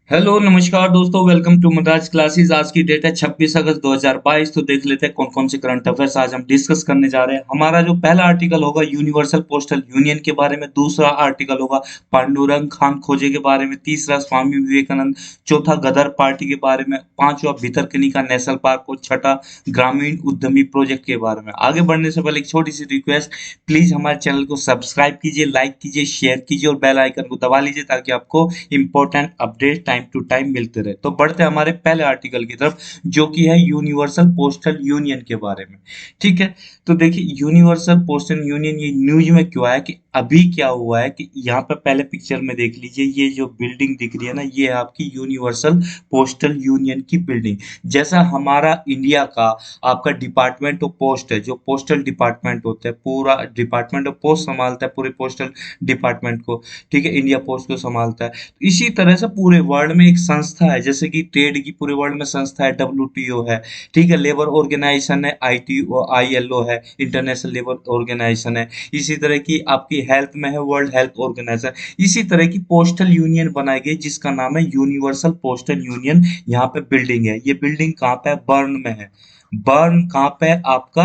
Hello नमस्कार दोस्तों, welcome to Madras classes. आज की डेट है 26 अगस्त 2022। तो देख लेते हैं कौन कौन से करंट अफेयर्स आज हम डिस्कस करने जा रहे हैं। हमारा जो पहला आर्टिकल होगा यूनिवर्सल पोस्टल यूनियन के बारे में, दूसरा आर्टिकल होगा पांडुरंग खान खोजे के बारे में, तीसरा स्वामी विवेकानंद, चौथा गदर पार्टी के बारे में, पांचवा भितरकनिका नेशनल पार्क और छठा ग्रामीण उद्यमी प्रोजेक्ट के बारे में। आगे बढ़ने से पहले एक छोटी सी रिक्वेस्ट, प्लीज हमारे चैनल को सब्सक्राइब कीजिए, लाइक कीजिए, शेयर कीजिए और बेल आइकन को दबा लीजिए ताकि आपको important update time to time मिलते रहे। तो बढ़ते हैं हमारे पहले आर्टिकल की तरफ, जो कि है यूनिवर्सल पोस्टल यूनियन के बारे में। ठीक है, तो देखिए यूनिवर्सल पोस्टल यूनियन ये न्यूज में क्यों आया कि अभी क्या हुआ है कि यहाँ पे पहले पिक्चर में देख लीजिए, ये जो बिल्डिंग दिख रही है ना, ये है आपकी यूनिवर्सल पोस्टल यूनियन की बिल्डिंग। जैसा हमारा इंडिया का आपका डिपार्टमेंट ऑफ पोस्ट है, जो पोस्टल डिपार्टमेंट होता है, पूरा डिपार्टमेंट ऑफ पोस्ट संभालता है पूरे पोस्टल डिपार्टमेंट को। ठीक है, इंडिया पोस्ट को संभालता है। तो इसी तरह से पूरे वर्ल्ड में एक संस्था है, जैसे कि ट्रेड की पूरे वर्ल्ड में संस्था है, डब्ल्यूटीओ है। ठीक है, लेबर ऑर्गेनाइजेशन है, आईटीओ आईएलओ है, इंटरनेशनल लेबर ऑर्गेनाइजेशन है। इसी तरह की आपकी हेल्थ में है वर्ल्ड हेल्थ ऑर्गेनाइजेशन। इसी तरह की पोस्टल यूनियन बनाई गई जिसका नाम है यूनिवर्सल पोस्टल यूनियन। यहाँ पे बिल्डिंग है, ये बिल्डिंग कहाँ पे है? बर्न में है। बर्न कहाँ पे है आपका?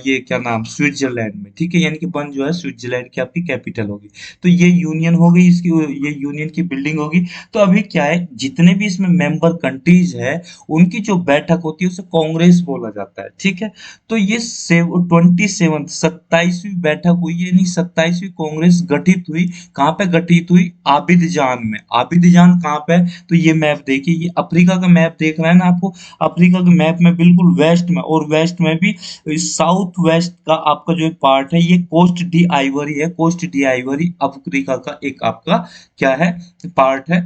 ये क्या नाम, स्विट्जरलैंड में। ठीक है, यानी कि बर्न जो है स्विट्जरलैंड की आपकी कैपिटल होगी। तो ये यूनियन हो गई, इसकी ये यूनियन की बिल्डिंग होगी। तो अभी क्या है, जितने भी इसमें मेंबर कंट्रीज है, उनकी जो बैठक होती है उसे कांग्रेस बोला जाता है। ठीक है, तो ये 27 27वीं बैठक हुई है, यानी 27वीं कांग्रेस गठित हुई। कहाँ पे गठित हुई? आबिदजान में। आबिदजान कहाँ पे है? तो ये मैप देखिए, ये अफ्रीका का मैप देख रहे हैं ना आपको? अफ्रीका के मैप में बिल्कुल वेस्ट में, और वेस्ट में भी साउथ वेस्ट का आपका जो एक पार्ट है, ये कोस्ट डी आइवरी है। कोस्ट डी आइवरी अफ्रीका का एक आपका क्या है, पार्ट है।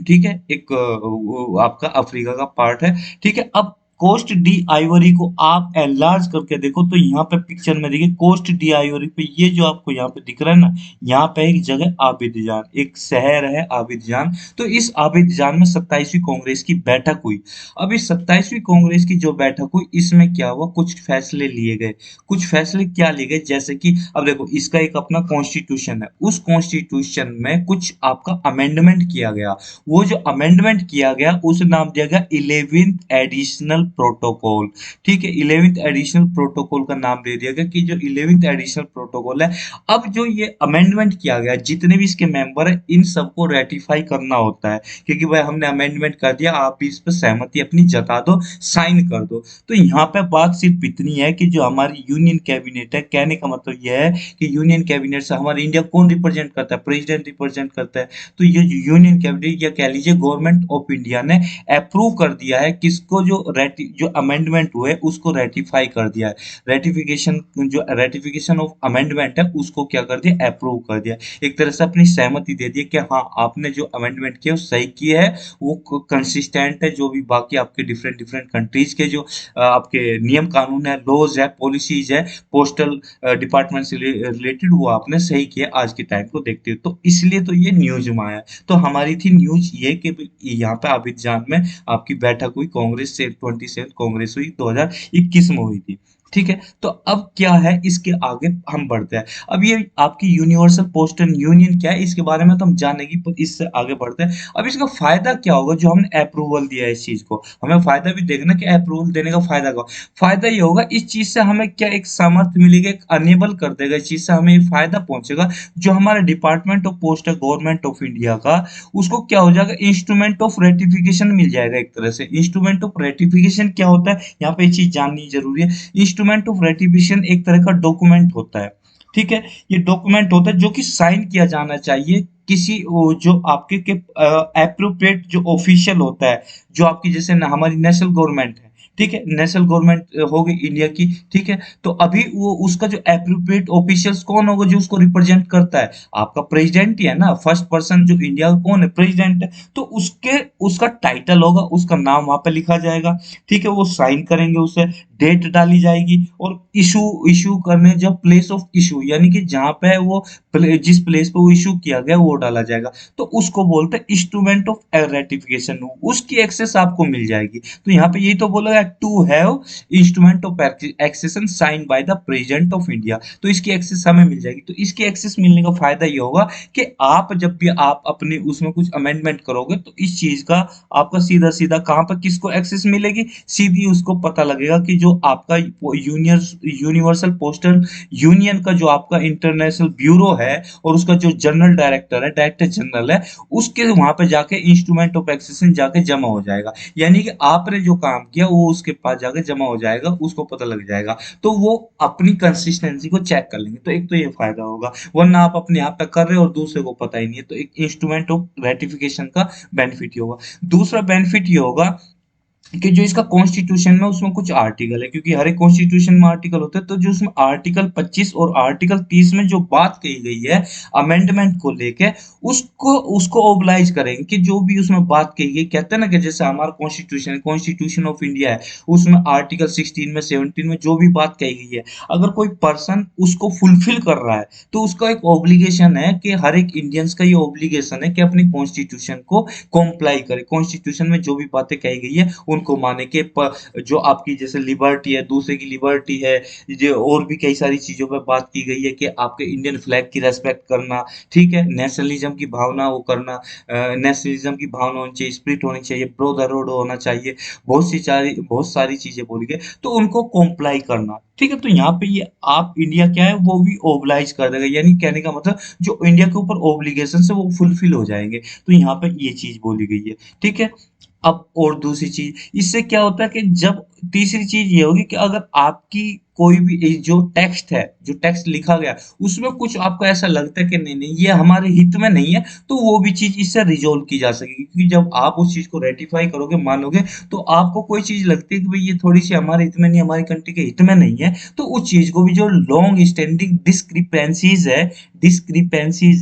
ठीक है, एक वो आपका अफ्रीका का पार्ट है। ठीक है, अब कोस्ट डी आइवरी को आप एनलार्ज करके देखो तो यहाँ पे पिक्चर में देखिए, कोस्ट डी आइवरी पे ये जो आपको यहाँ पे दिख रहा है ना, यहाँ पे एक जगह आबिदजान, एक शहर है आबिदजान। तो इस आबिदजान में 27वीं कांग्रेस की बैठक हुई। अब इस 27वीं कांग्रेस की जो बैठक हुई, इसमें क्या हुआ, कुछ फैसले लिए गए। कुछ फैसले क्या लिए गए, जैसे कि अब देखो, इसका एक अपना कॉन्स्टिट्यूशन है, उस कॉन्स्टिट्यूशन में कुछ आपका अमेंडमेंट किया गया। वो जो अमेंडमेंट किया गया उसे नाम दिया गया 11th एडिशनल प्रोटोकॉल। ठीक है, 11th एडिशनल प्रोटोकॉल का नाम दे दिया गया कि जो 11th एडिशनल प्रोटोकॉल है, अब जो ये अमेंडमेंट किया गया, जितने भी इसके मेंबर है इन सबको रेटिफाई करना होता है, क्योंकि भाई हमने अमेंडमेंट कर दिया, आप भी इस पर सहमति अपनी जता दो, साइन कर दो। तो यहाँ पे बात सिर्फ इतनी है कि जो हमारी यूनियन कैबिनेट है, कहने का मतलब यह है कि यूनियन कैबिनेट से हमारे इंडिया कौन रिप्रेजेंट करता है? प्रेसिडेंट रिप्रेजेंट करता है। तो ये जो यूनियन कैबिनेट या कह लीजिए गवर्नमेंट ऑफ इंडिया ने अप्रूव कर दिया है किसको, जो अमेंडमेंट हुए उसको रेटिफाई कर दिया है। रेटिफिकेशन, जो रेटिफिकेशन ऑफ अमेंडमेंट है उसको क्या कर दिया, अप्रूव कर दिया। एक तरह से अपनी सहमति दे दी कि हाँ, आपने जो अमेंडमेंट किया वो सही किया है, वो कंसिस्टेंट है, जो भी बाकी आपके डिफरेंट डिफरेंट कंट्रीज के जो आपके नियम कानून है, लॉज है, पॉलिसीज है पोस्टल डिपार्टमेंट से रिलेटेड, वो आपने सही किया आज के टाइम को देखते हुए। तो इसलिए तो ये न्यूज में आया। तो हमारी थी न्यूज ये कि यहाँ पे अबिदजान में आपकी बैठक हुई, कांग्रेस से 27 कांग्रेस हुई, 2021 में हुई थी। ठीक है, तो अब क्या है, इसके आगे हम बढ़ते हैं। अब ये आपकी यूनिवर्सल पोस्टल यूनियन क्या है, इसके बारे में तो हम जानेंगे, पर इससे आगे बढ़ते हैं। अब इसका फायदा क्या होगा जो हमने अप्रूवल दिया है इस चीज को, हमें फायदा भी देखना कि अप्रूवल देने का फायदा क्या। फायदा ये होगा, इस चीज से हमें क्या एक सामर्थ्य मिलेगा, एक अनेबल कर देगा, इस चीज से हमें ये फायदा पहुंचेगा। जो हमारा डिपार्टमेंट ऑफ पोस्ट है गवर्नमेंट ऑफ इंडिया का, उसको क्या हो जाएगा, इंस्ट्रूमेंट ऑफ रेटिफिकेशन मिल जाएगा। एक तरह से इंस्ट्रूमेंट ऑफ रेटिफिकेशन क्या होता है, यहाँ पे ये चीज जाननी जरूरी है। इंस्ट्रूमेंट ऑफ रेटिफिकेशन एक तरह का डॉक्यूमेंट होता है। ठीक है, ये डॉक्यूमेंट होता है जो कि साइन किया जाना चाहिए किसी जो आपके के अप्रोप्रिएट जो ऑफिशियल होता है, जो आपकी जैसे हमारी नेशनल गवर्नमेंट है। ठीक है, नेशनल गवर्नमेंट हो गई इंडिया की। ठीक है, तो अभी वो उसका जो एप्रोप्रिएट ऑफिशियल्स कौन होगा जो उसको रिप्रेजेंट करता है? आपका प्रेसिडेंट ही है ना, फर्स्ट पर्सन जो इंडिया का कौन है, प्रेसिडेंट है। तो उसके उसका टाइटल होगा, उसका नाम वहां पे लिखा जाएगा। ठीक है, वो साइन करेंगे, उसे डेट डाली जाएगी, और इशू इशू करने जब प्लेस ऑफ इशू, यानी कि जहां पे वो जिस प्लेस पे वो इशू किया गया वो डाला जाएगा। तो उसको बोलते हैं इंस्ट्रूमेंट ऑफ रेटिफिकेशन, उसकी एक्सेस आपको मिल जाएगी। तो यहाँ पे यही तो बोला गया to have instrument of accession sign by the president of India. तो इसकी एक्सेस हमें मिल जाएगी। तो इसकी एक्सेस मिलने का फायदा ये होगा कि आप जब भी आप अपने उसमें कुछ अमेंडमेंट करोगे तो इस चीज का आपका सीधा सीधा कहाँ पर किसको एक्सेस मिलेगी, सीधी उसको पता लगेगा कि जो आपका यूनिवर्सल पोस्टल यूनियन का जो आपका इंटरनेशनल ब्यूरो है और उसका जो जनरल डायरेक्टर है, डायरेक्टर जनरल है, उसके वहां पे जाके इंस्ट्रूमेंट ऑफ एक्सेशन जाके जमा हो जाएगा। यानी कि आपने जो काम किया वो उसके पास जाके जमा हो जाएगा, उसको पता लग जाएगा। तो वो अपनी कंसिस्टेंसी को चेक कर लेंगे। तो एक तो ये फायदा होगा, वरना आप अपने आप तक कर रहे हो और दूसरे को पता ही नहीं है। तो एक इंस्ट्रूमेंट ऑफ रेटिफिकेशन का बेनिफिट ये होगा। दूसरा बेनिफिट ये होगा कि जो इसका कॉन्स्टिट्यूशन में उसमें कुछ आर्टिकल है, क्योंकि हर एक कॉन्स्टिट्यूशन में आर्टिकल होते हैं, तो जो उसमें आर्टिकल 25 और आर्टिकल 30 में जो बात कही गई है अमेंडमेंट को लेके, उसको उसको ओबलाइज करेंगे कि जो भी उसमें बात कही गई। कहते हैं ना कि जैसे हमारा कॉन्स्टिट्यूशन है, कॉन्स्टिट्यूशन ऑफ इंडिया है, उसमें आर्टिकल 16 में 17 में जो भी बात कही गई है, अगर कोई पर्सन उसको फुलफिल कर रहा है तो उसका एक ऑब्लिगेशन है कि हर एक इंडियंस का ये ऑब्लिगेशन है कि अपनी कॉन्स्टिट्यूशन को कॉम्प्लाई करे। कॉन्स्टिट्यूशन में जो भी बातें कही गई है उनको माने के जो आपकी जैसे लिबर्टी है, दूसरे की लिबर्टी है, जो और भी कई सारी चीजों पर बात की गई है कि आपके इंडियन फ्लैग की रेस्पेक्ट करना, ठीक है, नेशनलिज्म की भावना वो करना, नेशनलिज्म की भावना होनी चाहिए, स्पिरिट होनी चाहिए, ब्रदरहुड होना चाहिए, बहुत सारी चीजें बोली गई, तो उनको कॉम्प्लाई करना। ठीक है, तो यहाँ पे ये आप इंडिया क्या है वो भी ओबलाइज कर देगा, यानी कहने का मतलब जो इंडिया के ऊपर ओब्लिगेशन है वो फुलफिल हो जाएंगे। तो यहाँ पे ये चीज बोली गई है। ठीक है, अब और दूसरी चीज इससे क्या होता है कि जब तीसरी चीज ये होगी कि अगर आपकी कोई भी जो टेक्स्ट है, जो टेक्स्ट लिखा गया, उसमें कुछ आपको ऐसा लगता है कि नहीं नहीं ये हमारे हित में नहीं है, तो वो भी चीज इससे रिजोल्व की जा सकेगी। क्योंकि जब आप उस चीज को रेटिफाई करोगे, मानोगे, तो आपको कोई चीज लगती है कि भाई ये थोड़ी सी हमारे हित में नहीं, हमारी कंट्री के हित में नहीं है, तो उस चीज को भी जो लॉन्ग स्टैंडिंग डिस्क्रिपेंसीज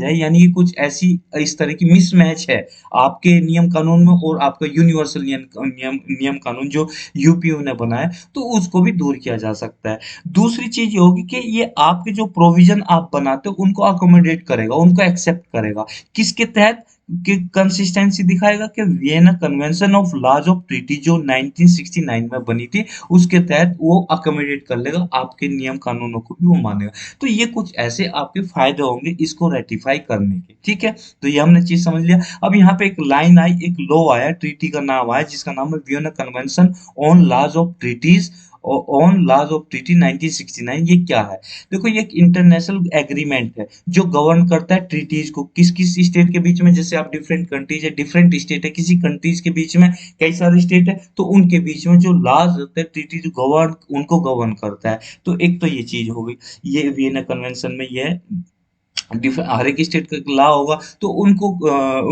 है, यानी कि कुछ ऐसी इस तरह की मिसमैच है आपके नियम कानून में और आपका यूनिवर्सल नियम नियम कानून जो यूपीयू ने बनाया, तो उसको भी दूर किया जा सकता है। दूसरी चीज ये होगी कि ये आपके जो प्रोविजन आप बनाते हो उनको अकोमोडेट करेगा, उनको एक्सेप्ट करेगा। किसके तहत? कि कंसिस्टेंसी दिखाएगा कि Vienna convention of laws of treaty जो 1969 में बनी थी, उसके तहत वो अकोमोडेट कर लेगा, आपके नियम कानूनों को भी वो मानेगा। तो ये कुछ ऐसे आपके फायदे होंगे इसको रेटिफाई करने के। ठीक है, तो ये हमने चीज समझ लिया। अब यहाँ पे एक लाइन आई, एक लॉ आया, ट्रीटी का नाम आया, जिसका नाम है Vienna convention on laws of treaties on laws of treaty 1969। ये क्या है? देखो, ये एक इंटरनेशनल एग्रीमेंट है जो गवर्न करता है ट्रीटीज को, किस किस स्टेट के बीच में। जैसे आप डिफरेंट कंट्रीज है, डिफरेंट स्टेट है, किसी कंट्रीज के बीच में कई सारे स्टेट है, तो उनके बीच में जो लॉज होते हैं, ट्रीटी जो गवर्न उनको गवर्न करता है। तो एक तो ये चीज हो गई, ये वियना कन्वेंशन में ये है। हर एक स्टेट का लॉ होगा तो उनको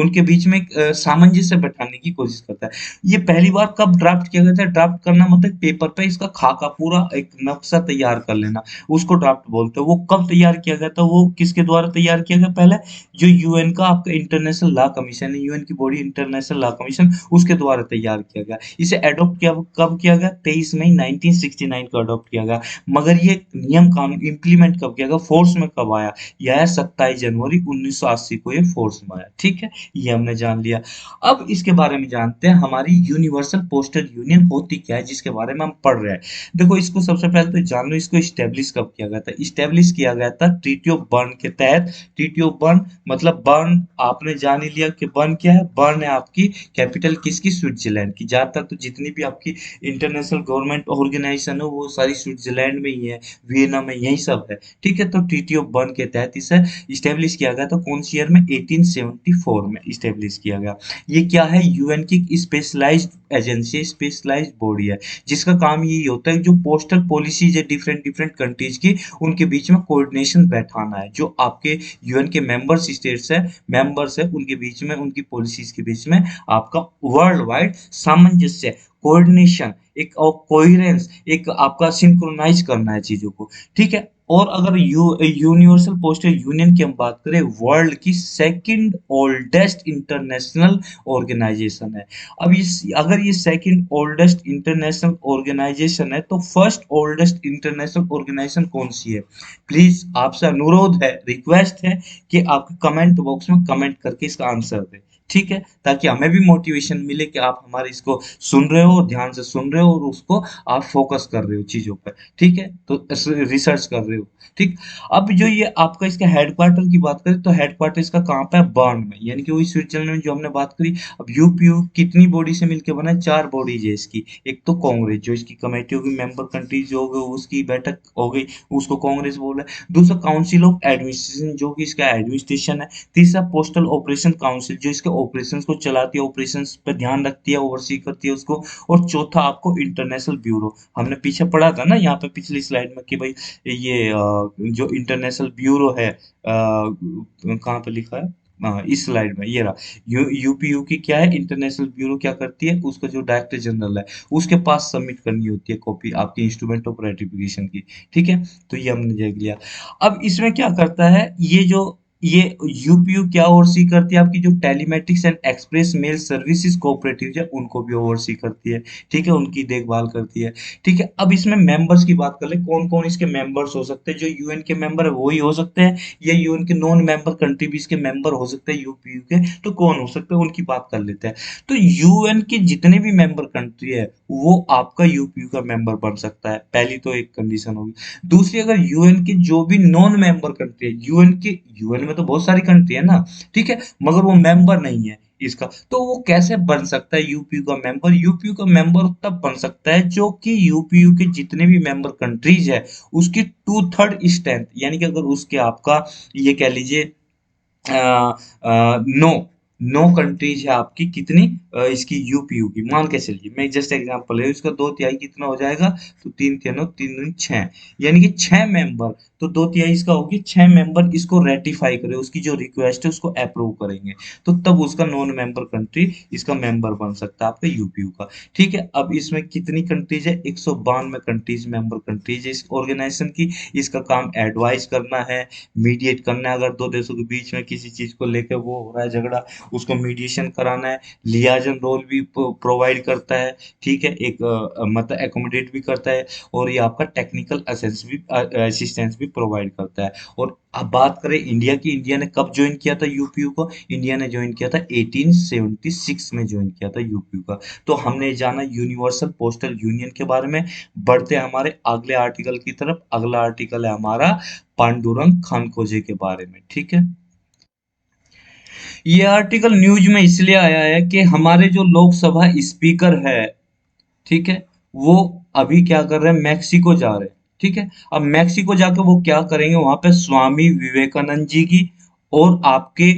उनके बीच में एक सामंजस्य बैठाने की कोशिश करता है। ये पहली बार कब ड्राफ्ट किया गया था? ड्राफ्ट करना मतलब पेपर पे इसका खाका पूरा एक नक्शा तैयार कर लेना, उसको ड्राफ्ट बोलते हैं। वो कब तैयार किया गया था? वो किसके द्वारा तैयार किया गया? पहले जो यूएन का आपका इंटरनेशनल लॉ कमीशन है, यूएन की बॉडी इंटरनेशनल लॉ कमीशन, उसके द्वारा तैयार किया गया। इसे एडॉप्ट किया कब किया गया? 23 मई 1969 को अडॉप्ट किया गया। मगर ये नियम कानून इम्प्लीमेंट कब किया गया, फोर्स में कब आया? यह 27 जनवरी 1980 को ये फोर्स में आया। ठीक है, ये हमने जान लिया। अब इसके बारे में जानते हैं, हमारी यूनिवर्सल पोस्टल यूनियन होती क्या है, जिसके बारे में हम पढ़ रहे हैं। देखो, इसको सबसे पहले तो जान लो, इसको स्टेब्लिश कब किया गया था। स्टेब्लिश किया गया था ट्रीटी ऑफ बर्न के तहत। ट्रीटी ऑफ बर्न मतलब बर्न आपने जान ही लिया कि बर्न क्या है। बर्न है आपकी कैपिटल किसकी? स्विट्जरलैंड की। ज्यादातर तो जितनी भी आपकी इंटरनेशनल गवर्नमेंट ऑर्गेनाइजेशन है वो सारी स्विट्जरलैंड में ही है, वियना में, यही सब है। ठीक है, तो ट्रीटी ऑफ बर्न के तहत इसे इस्टेब्लिश किया गया था। कौन सी ईयर में? 1874 में इस्टेब्लिश किया गया। ये क्या है? यूएन की स्पेशलाइज्ड एजेंसी, स्पेशलाइज्ड बॉडी है, जिसका काम यही होता है जो पोस्टल पॉलिसीज है डिफरेंट डिफरेंट कंट्रीज की, उनके बीच में कोऑर्डिनेशन बैठाना है। जो आपके यूएन के मेंबर्स स्टेट्स है, मेंबर्स है, उनके बीच में, उनकी पॉलिसीज के बीच में आपका वर्ल्ड वाइड सामंजस्य, कोऑर्डिनेशन, एक और कोहेरेंस, एक आपका सिंक्रोनाइज करना है चीजों को। ठीक है, और अगर यूनिवर्सल पोस्टल यूनियन की हम बात करें, वर्ल्ड की सेकंड ओल्डेस्ट इंटरनेशनल ऑर्गेनाइजेशन है। अब इस अगर ये सेकंड ओल्डेस्ट इंटरनेशनल ऑर्गेनाइजेशन है, तो फर्स्ट ओल्डेस्ट इंटरनेशनल ऑर्गेनाइजेशन कौन सी है? प्लीज आपसे अनुरोध है, रिक्वेस्ट है कि आप कमेंट बॉक्स में कमेंट करके इसका आंसर दें। ठीक है, ताकि हमें भी मोटिवेशन मिले कि आप हमारे इसको सुन रहे हो, ध्यान से सुन रहे हो और उसको आप फोकस कर रहे हो चीजों पर। ठीक है, तो रिसर्च कर रहे हो। ठीक। अब जो ये आपका इसका हेडक्वार्टर की बात करें तो हेडक्वार्टर इसका कहाँ पे है? बर्न में, यानी कि वही स्विट्जरलैंड में जो हमने बात करी। अब यूपीयू कितनी बॉडी से मिलकर बना है? 4 बॉडीज है इसकी। एक तो कांग्रेस, जो इसकी कमेटी होगी, मेंबर कंट्रीज जो होगी उसकी बैठक हो गई, उसको कांग्रेस बोल रहा है। दूसरा काउंसिल ऑफ एडमिनिस्ट्रेशन, जो कि इसका एडमिनिस्ट्रेशन है। तीसरा पोस्टल ऑपरेशन काउंसिल, जो इसके ऑपरेशंस को चलाती है, ऑपरेशंस पे ध्यान रखती है, ओवरसी करती है उसको। और चौथा आपको इंटरनेशनल ब्यूरो, हमने पीछे पढ़ा था ना यहाँ पे पिछली स्लाइड में कि भाई ये जो इंटरनेशनल ब्यूरो है, कहाँ पे लिखा है? हाँ, इस स्लाइड में ये रहा। यूपीयू की क्या है? इंटरनेशनल ब्यूरो क्या करती है? उसका जो डायरेक्टर जनरल है उसके पास सबमिट करनी होती है कॉपी आपकी इंस्ट्रूमेंट ऑफ रेटिफिकेशन की। ठीक है, तो ये हमने देख लिया। अब इसमें क्या करता है ये यूपीयू क्या ओवरसी करती है? आपकी जो telematics and express mail services cooperative है उनको भी ओवरसी करती है। ठीक है, उनकी देखभाल करती है। ठीक है, अब इसमें मेंबर्स की बात कर ले, कौन कौन इसके मेंबर्स हो सकते हैं? जो यूएन के मेंबर है वही हो सकते हैं, या यूएन के नॉन मेंबर कंट्री भी इसके मेंबर हो सकते हैं यूपीयू के। तो कौन हो सकते हैं उनकी बात कर लेते हैं। तो यूएन के जितने भी मेंबर कंट्री है वो आपका यूपीयू का मेंबर बन सकता है, पहली तो एक कंडीशन होगी। दूसरी, अगर यूएन के जो भी नॉन मेंबर कंट्री है, यूएन में तो बहुत सारी कंट्री है ना, ठीक है, मगर वो मेंबर नहीं है इसका, तो वो कैसे बन सकता है यूपीयू का मेंबर? यूपीयू का मेंबर तब बन सकता है जो कि यूपीयू के जितने भी मेंबर कंट्रीज है उसकी 2/3 स्ट्रेंथ, यानी कि अगर उसके आपका ये कह लीजिए नो नो कंट्रीज है आपकी कितनी, इसकी यूपीयू की, मान के चलिए, मैं जस्ट एग्जांपल है, इसका 2/3 कितना हो जाएगा? तो 3 3 9 3 6, यानी कि 6 मेंबर। तो 2/3 इसका होगी, 6 मेंबर इसको रेटिफाई करे, उसकी जो रिक्वेस्ट है उसको अप्रूव करेंगे, तो तब उसका नॉन मेंबर कंट्री इसका मेंबर बन सकता है आपका यूपीयू का। ठीक है, अब इसमें कितनी कंट्रीज है? 192 कंट्रीज मेंबर कंट्रीज है इस ऑर्गेनाइजेशन की। इसका काम एडवाइस करना है, मीडिएट करना है, अगर दो देशों के बीच में किसी चीज को लेकर वो हो रहा है झगड़ा, उसको मीडिएशन कराना है। लियाजन रोल भी प्रोवाइड करता है। ठीक है, एक मतलब एकोमोडेट भी करता है, और ये आपका टेक्निकल असिस्टेंस भी प्रोवाइड करता है। और अब बात करें इंडिया की, इंडिया ने कब ज्वाइन किया था यूपीयू को? इंडिया ने ज्वाइन किया था 1876 में ज्वाइन किया था यूपीयू का। तो हमने जाना यूनिवर्सल पोस्टल यूनियन के बारे में। बढ़ते हैं हमारे अगले आर्टिकल की तरफ। अगला आर्टिकल है हमारा पांडुरंग खानकोजे के बारे में। ठीक है, ये आर्टिकल न्यूज में इसलिए आया है कि हमारे जो लोकसभा स्पीकर है, ठीक है, वो अभी क्या कर रहे हैं? मैक्सिको जा रहे हैं। ठीक है, अब मैक्सिको जाके वो क्या करेंगे? वहां पे स्वामी विवेकानंद जी की और आपके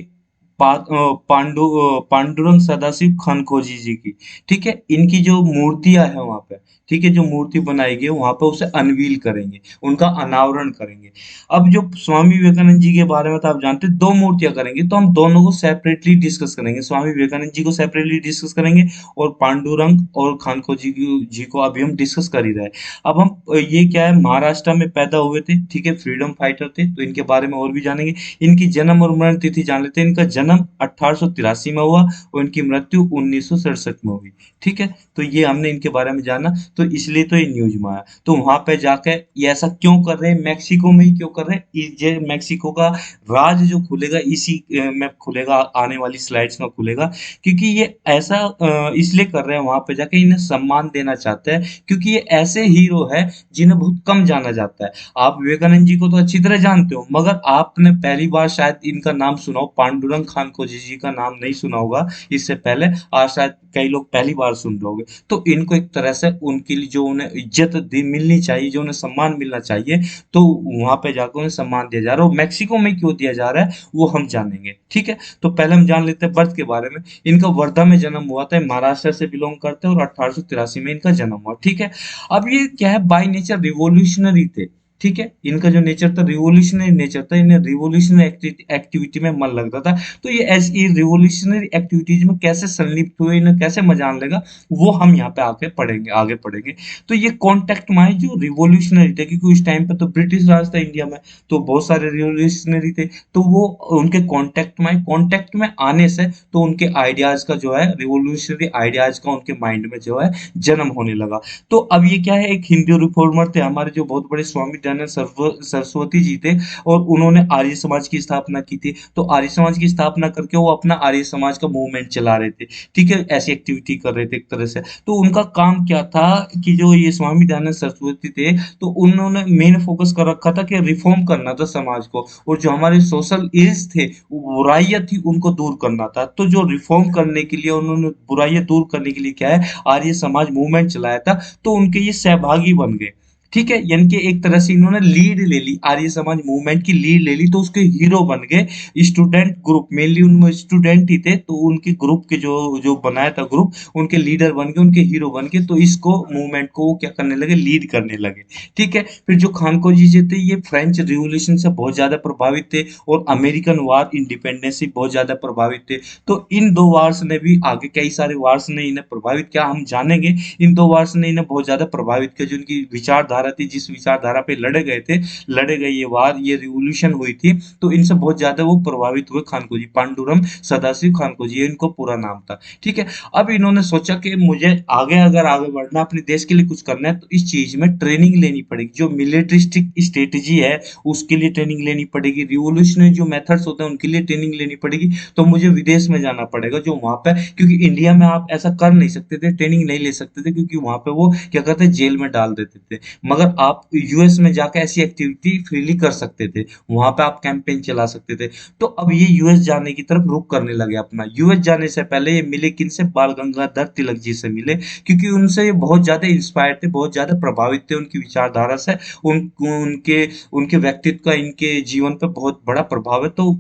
पांडुरंग सदाशिव खनखोजी जी की, ठीक है, इनकी जो मूर्तियां है वहां पे, ठीक है, जो मूर्ति बनाई गई है वहां पे उसे अनवील करेंगे, उनका अनावरण करेंगे। अब जो स्वामी विवेकानंद जी के बारे में तो आप जानते हैं, दो मूर्तियां करेंगे, तो हम दोनों को सेपरेटली डिस्कस करेंगे। स्वामी विवेकानंद जी को सेपरेटली डिस्कस करेंगे, और पांडुरंग और खानको जी को अभी हम डिस्कस कर ही रहे हैं। अब हम ये क्या है, महाराष्ट्र में पैदा हुए थे, ठीक है, फ्रीडम फाइटर थे, तो इनके बारे में और भी जानेंगे। इनकी जन्म और मरण तिथि जान लेते हैं। इनका जन्म 1883 में हुआ और इनकी मृत्यु 1967 में हुई। ठीक है, तो ये हमने इनके बारे में जाना, तो इसलिए तो ये न्यूज में आया। तो वहां पे जाके ये ऐसा क्यों कर रहे हैं? मैक्सिको में ही क्यों कर रहे हैं? ये मैक्सिको का राज जो खुलेगा इसी में खुलेगा, आने वाली स्लाइड्स में खुलेगा। क्योंकि ये ऐसा इसलिए कर रहे हैं, वहां पे जाके इन्हें सम्मान देना चाहते हैं, क्योंकि ये ऐसे हीरो है जिन्हें बहुत कम जाना जाता है। आप विवेकानंद जी को तो अच्छी तरह जानते हो, मगर आपने पहली बार शायद इनका नाम सुना हो, पांडुरंग खानकोजी जी का नाम नहीं सुना होगा इससे पहले। आज शायद कई लोग पहली बार सुन रहे होंगे। तो इनको एक तरह से उनके लिए जो उन्हें इज्जत मिलनी चाहिए, जो उन्हें सम्मान मिलना चाहिए, तो वहां पे जाकर उन्हें सम्मान दिया जा रहा है। और मैक्सिको में क्यों दिया जा रहा है वो हम जानेंगे। ठीक है, तो पहले हम जान लेते हैं बर्थ के बारे में। इनका वर्धा में जन्म हुआ था, महाराष्ट्र से बिलोंग करते हैं, और 1883 में इनका जन्म हुआ। ठीक है, अब ये क्या है, बाय नेचर रिवोल्यूशनरी थे। ठीक है, इनका जो नेचर था रिवोल्यूशनरी नेचर था, इन्हें रिवोल्यूशनरी एक्टिविटी में मन लगता था। तो ये ऐसी रिवोल्यूशनरी एक्टिविटीज में कैसे संलिप्त हुए, इन्हें कैसे मजा आने लगा, वो हम यहाँ पे आगे पढ़ेंगे, आगे पढ़ेंगे। तो ये कॉन्टेक्ट में आए जो रिवोल्यूशनरी थे, क्योंकि उस टाइम पे तो ब्रिटिश राज था इंडिया में, तो बहुत सारे रिवोल्यूशनरी थे, तो वो उनके कॉन्टेक्ट में आए। कॉन्टेक्ट में आने से तो उनके आइडियाज का जो है, रिवोल्यूशनरी आइडियाज का उनके माइंड में जो है जन्म होने लगा। तो अब ये क्या है, एक हिंदू रिफॉर्मर थे हमारे जो बहुत बड़े स्वामी विद्यानंद सरस्वती जी थे और उन्होंने आर्य समाज की स्थापना की थी। तो आर्य समाज की स्थापना करके वो अपना आर्य समाज का मूवमेंट चला रहे थे, ठीक है, ऐसी एक्टिविटी कर रहे थे एक तरह से। तो उनका काम क्या था कि जो ये स्वामी दयानंद सरस्वती थे, तो उन्होंने मेन फोकस कर रखा था कि रिफॉर्म करना था समाज को, और जो हमारे सोशल इल्स थे, बुराइयां थी, उनको दूर करना था। तो जो रिफॉर्म करने के लिए उन्होंने बुराइयां दूर करने के लिए क्या है, आर्य समाज मूवमेंट चलाया था। तो उनके ये सहभागी बन गए, ठीक है, यानी कि एक तरह से इन्होंने लीड ले ली, आर्य समाज मूवमेंट की लीड ले ली, तो उसके हीरो बन गए स्टूडेंट ग्रुप, मेनली उनमें स्टूडेंट ही थे, तो उनके ग्रुप के जो जो बनाया था ग्रुप, उनके लीडर बन गए, उनके हीरो बन गए। तो इसको मूवमेंट को वो क्या करने लगे, लीड करने लगे, ठीक है। फिर जो खानको जी जी थे, ये फ्रेंच रिवॉल्यूशन से बहुत ज्यादा प्रभावित थे और अमेरिकन वार इंडिपेंडेंस से बहुत ज्यादा प्रभावित थे। तो इन दो वार्स ने भी, आगे कई सारे वार्स ने इन्हें प्रभावित किया, हम जानेंगे। इन दो वार्स ने इन्हें बहुत ज्यादा प्रभावित किया, जो उनकी विचारधारा थी, जिस विचारधारा पे लड़े गए थे, लड़े गए ये वार, ये रिवॉल्यूशन हुई थी, तो इनसे बहुत ज्यादा वो प्रभावित हुए खानको जी, पांडुरंग सदाशिव खानको जी, इनको पूरा नाम था, ठीक है। अब इन्होंने सोचा कि मुझे आगे अगर आगे बढ़ना, अपने देश के लिए कुछ करना है, तो इस चीज में ट्रेनिंग लेनी पड़ेगी, जो मिलिट्रिस्टिक स्ट्रेटेजी है उसके लिए ट्रेनिंग लेनी पड़ेगी, रिवॉल्यूशनरी जो मेथड्स होते हैं उनके लिए ट्रेनिंग लेनी पड़ेगी। तो मुझे विदेश में जाना पड़ेगा, जो वहां पे, क्योंकि इंडिया में आप ऐसा कर नहीं सकते थे, ट्रेनिंग नहीं ले सकते थे, क्योंकि वहां पे वो क्या करते, जेल में डाल देते थे। मगर आप यूएस में जाकर ऐसी एक्टिविटी फ्रीली कर सकते थे, वहां पे आप कैंपेन चला सकते थे। तो अब ये यूएस जाने की तरफ रुख करने लगे अपना। यूएस जाने से पहले ये मिले किनसे, बाल गंगाधर तिलक जी से मिले, क्योंकि उनसे ये बहुत ज्यादा इंस्पायर थे, बहुत ज्यादा प्रभावित थे उनकी विचारधारा से, उनके उनके व्यक्तित्व का इनके जीवन पर बहुत बड़ा प्रभाव है। तो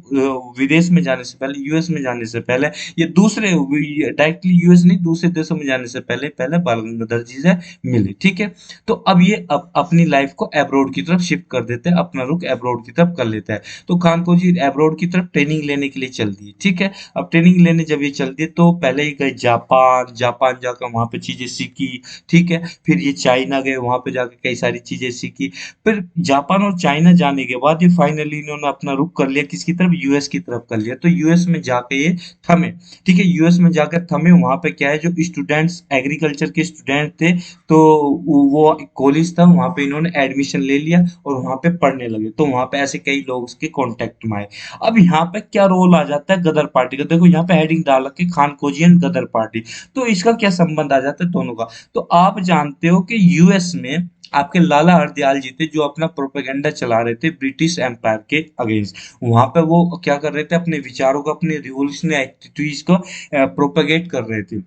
विदेश में जाने से पहले, यूएस में जाने से पहले, ये दूसरे डायरेक्टली यूएस नहीं, दूसरे देशों में जाने से पहले पहले बाल गंगाधर जी से मिले, ठीक है। तो अब ये अपनी लाइफ को अब्रॉड की तरफ शिफ्ट कर देते हैं, अपना रुख अब्रॉड की तरफ कर लेता है। तो कानको जी अब्रॉड की तरफ ट्रेनिंग लेने के लिए चल दिए, ठीक है। अब ट्रेनिंग लेने जब ये चल दिए, तो पहले ही गए जापान, जापान जाकर वहां पे चीजें सीखी, ठीक है। फिर ये चाइना गए, वहां पे जाकर कई सारी चीजें सीखी। फिर जापान और चाइना जाने के बाद ये फाइनली इन्होंने अपना रुख कर लिया किसकी तरफ, यूएस की तरफ कर लिया। तो यूएस में जाके ये थमे, ठीक है, यूएस में जाकर थमे। वहां पे क्या है, जो स्टूडेंट्स, एग्रीकल्चर के स्टूडेंट थे, तो वो कॉलेज था, वहां पे इन्होंने एडमिशन ले लिया और वहां पे पढ़ने लगे। तो वहां पे ऐसे कई लोग उसके कांटेक्ट में आए। अब यहाँ पे क्या रोल आ जाता है गदर पार्टी का, देखो यहाँ पे हेडिंग डाल रखी, खान खोजी एंड गदर पार्टी। तो इसका क्या संबंध आ जाता है दोनों का। तो आप जानते हो कि यूएस में आपके लाला हरदयाल जी थे, जो अपना प्रोपेगेंडा चला रहे थे ब्रिटिश एम्पायर के अगेंस्ट। वहां पे वो क्या कर रहे थे, अपने विचारों को, अपने रिवोल्यूशनरी एक्टिविटीज को प्रोपेगेट कर रहे थे,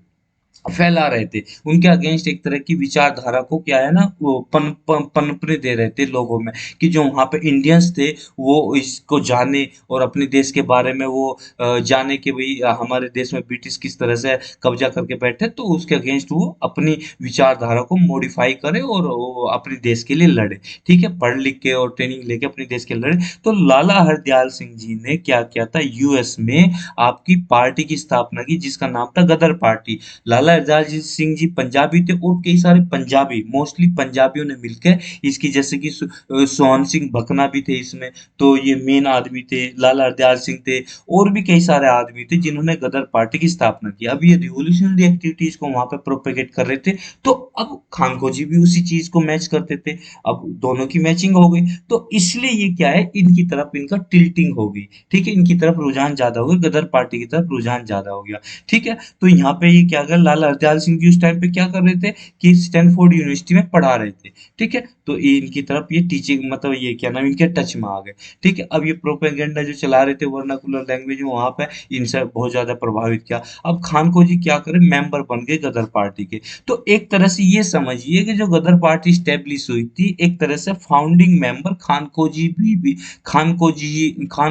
फैला रहे थे। उनके अगेंस्ट एक तरह की विचारधारा को क्या है ना, वो पनपने दे रहे थे लोगों में, कि जो वहाँ पे इंडियंस थे वो इसको जाने और अपने देश के बारे में वो जाने कि भाई हमारे देश में ब्रिटिश किस तरह से कब्जा करके बैठे। तो उसके अगेंस्ट वो अपनी विचारधारा को मॉडिफाई करे और वो अपने देश के लिए लड़े, ठीक है, पढ़ लिख के और ट्रेनिंग लेके अपने देश के लिए लड़े। तो लाला हरदयाल सिंह जी ने क्या किया था, यूएस में आपकी पार्टी की स्थापना की, जिसका नाम था गदर पार्टी। लाला हरदयाल सिंह जी पंजाबी थे, और कई सारे पंजाबी, मोस्टली पंजाबियों ने मिलकर इसकी, जैसे कि सोहन सिंह भकना भी थे इसमें, तो ये मेन आदमी थे, लाला हरदयाल सिंह थे, और भी कई सारे आदमी थे जिन्होंने गदर पार्टी की स्थापना की। अब ये रिवोल्यूशनरी एक्टिविटीज को वहां पे प्रोपेगेट कर रहे थे। तो अब खानको जी भी उसी चीज को मैच करते थे, अब दोनों की मैचिंग हो गई। तो इसलिए ये क्या है, इनकी तरफ इनका टिल्टिंग हो गई, ठीक है, इनकी तरफ रुझान ज्यादा हो गया, गदर पार्टी की तरफ रुझान ज्यादा हो गया, ठीक है। तो यहाँ पे ये क्या कर, लाला हरदयाल सिंह जी उस टाइम पे क्या कर रहे थे कि स्टैनफोर्ड यूनिवर्सिटी में पढ़ा रहे थे, ठीक है। तो ये इनकी तरफ ये टीचिंग, मतलब ये क्या नाम, इनके टच में आ गए, ठीक है। अब ये प्रोपेगेंडा जो चला रहे थे वर्नाकुलर लैंग्वेज में, वहां पे इनसे बहुत ज्यादा प्रभावित किया। अब खान को जी क्या करे, मेंबर बन गए गदर पार्टी के। तो एक तरह से ये समझिए कि जो गदर पार्टी स्टेब्लिश हुई थी, एक तरह से फाउंडिंग मेंबर खान को जी भी खान